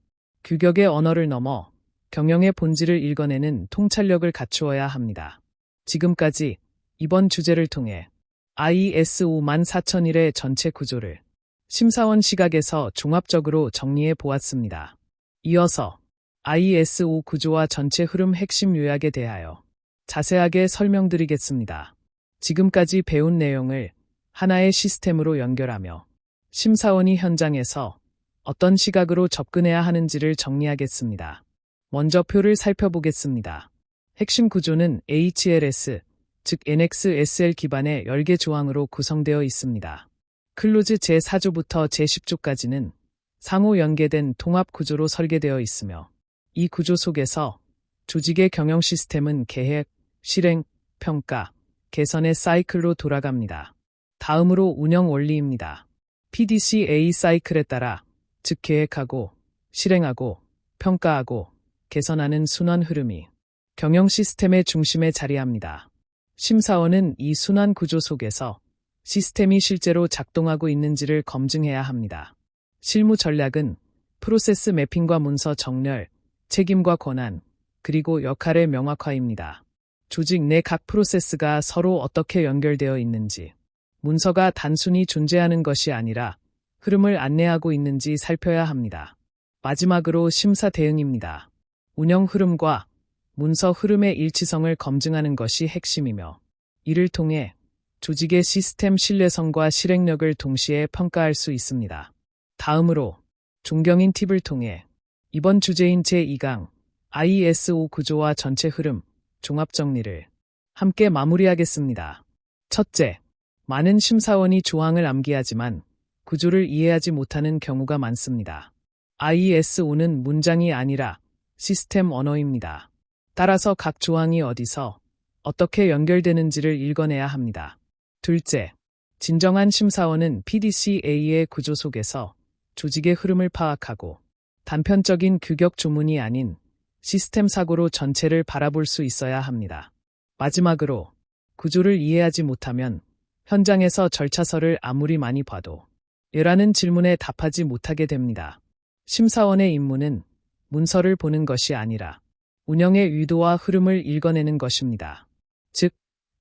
규격의 언어를 넘어 경영의 본질을 읽어내는 통찰력을 갖추어야 합니다. 지금까지 이번 주제를 통해 ISO 14001의 전체 구조를 심사원 시각에서 종합적으로 정리해 보았습니다. 이어서 ISO 구조와 전체 흐름 핵심 요약에 대하여 자세하게 설명드리겠습니다. 지금까지 배운 내용을 하나의 시스템으로 연결하며 심사원이 현장에서 어떤 시각으로 접근해야 하는지를 정리하겠습니다. 먼저 표를 살펴보겠습니다. 핵심 구조는 HLS, 즉 NXSL 기반의 10개 조항으로 구성되어 있습니다. 클로즈 제4조부터 제10조까지는 상호 연계된 통합 구조로 설계되어 있으며 이 구조 속에서 조직의 경영 시스템은 계획, 실행, 평가, 개선의 사이클로 돌아갑니다. 다음으로 운영 원리입니다. PDCA 사이클에 따라 즉 계획하고, 실행하고, 평가하고, 개선하는 순환 흐름이 경영 시스템의 중심에 자리합니다. 심사원은 이 순환 구조 속에서 시스템이 실제로 작동하고 있는지를 검증해야 합니다. 실무 전략은 프로세스 매핑과 문서 정렬, 책임과 권한, 그리고 역할의 명확화입니다. 조직 내 각 프로세스가 서로 어떻게 연결되어 있는지, 문서가 단순히 존재하는 것이 아니라 흐름을 안내하고 있는지 살펴야 합니다. 마지막으로 심사 대응입니다. 운영 흐름과 문서 흐름의 일치성을 검증하는 것이 핵심이며 이를 통해 조직의 시스템 신뢰성과 실행력을 동시에 평가할 수 있습니다. 다음으로 존경인 팁을 통해 이번 주제인 제2강 ISO 구조와 전체 흐름, 종합 정리를 함께 마무리하겠습니다. 첫째, 많은 심사원이 조항을 암기하지만 구조를 이해하지 못하는 경우가 많습니다. ISO는 문장이 아니라 시스템 언어입니다. 따라서 각 조항이 어디서 어떻게 연결되는지를 읽어내야 합니다. 둘째, 진정한 심사원은 PDCA의 구조 속에서 조직의 흐름을 파악하고 단편적인 규격 조문이 아닌 시스템 사고로 전체를 바라볼 수 있어야 합니다. 마지막으로 구조를 이해하지 못하면 현장에서 절차서를 아무리 많이 봐도 왜라는 질문에 답하지 못하게 됩니다. 심사원의 임무는 문서를 보는 것이 아니라 운영의 의도와 흐름을 읽어내는 것입니다. 즉,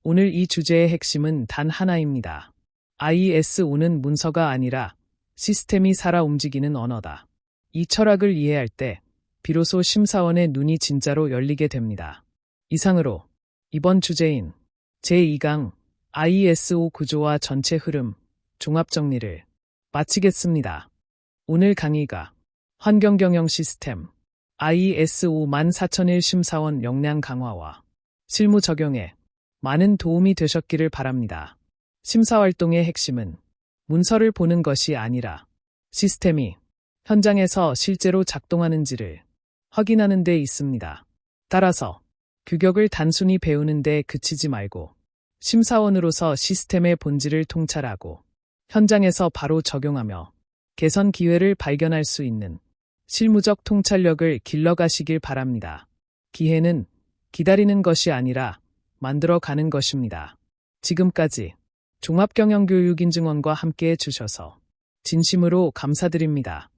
오늘 이 주제의 핵심은 단 하나입니다. ISO는 문서가 아니라 시스템이 살아 움직이는 언어다. 이 철학을 이해할 때 비로소 심사원의 눈이 진짜로 열리게 됩니다. 이상으로 이번 주제인 제2강 ISO 구조와 전체 흐름, 종합 정리를 마치겠습니다. 오늘 강의가 환경경영 시스템 ISO 14001 심사원 역량 강화와 실무 적용에 많은 도움이 되셨기를 바랍니다. 심사활동의 핵심은 문서를 보는 것이 아니라 시스템이 현장에서 실제로 작동하는지를 확인하는 데 있습니다. 따라서 규격을 단순히 배우는 데 그치지 말고 심사원으로서 시스템의 본질을 통찰하고 현장에서 바로 적용하며 개선 기회를 발견할 수 있는 실무적 통찰력을 길러가시길 바랍니다. 기회는 기다리는 것이 아니라 만들어가는 것입니다. 지금까지 종합경영교육인증원과 함께해 주셔서 진심으로 감사드립니다.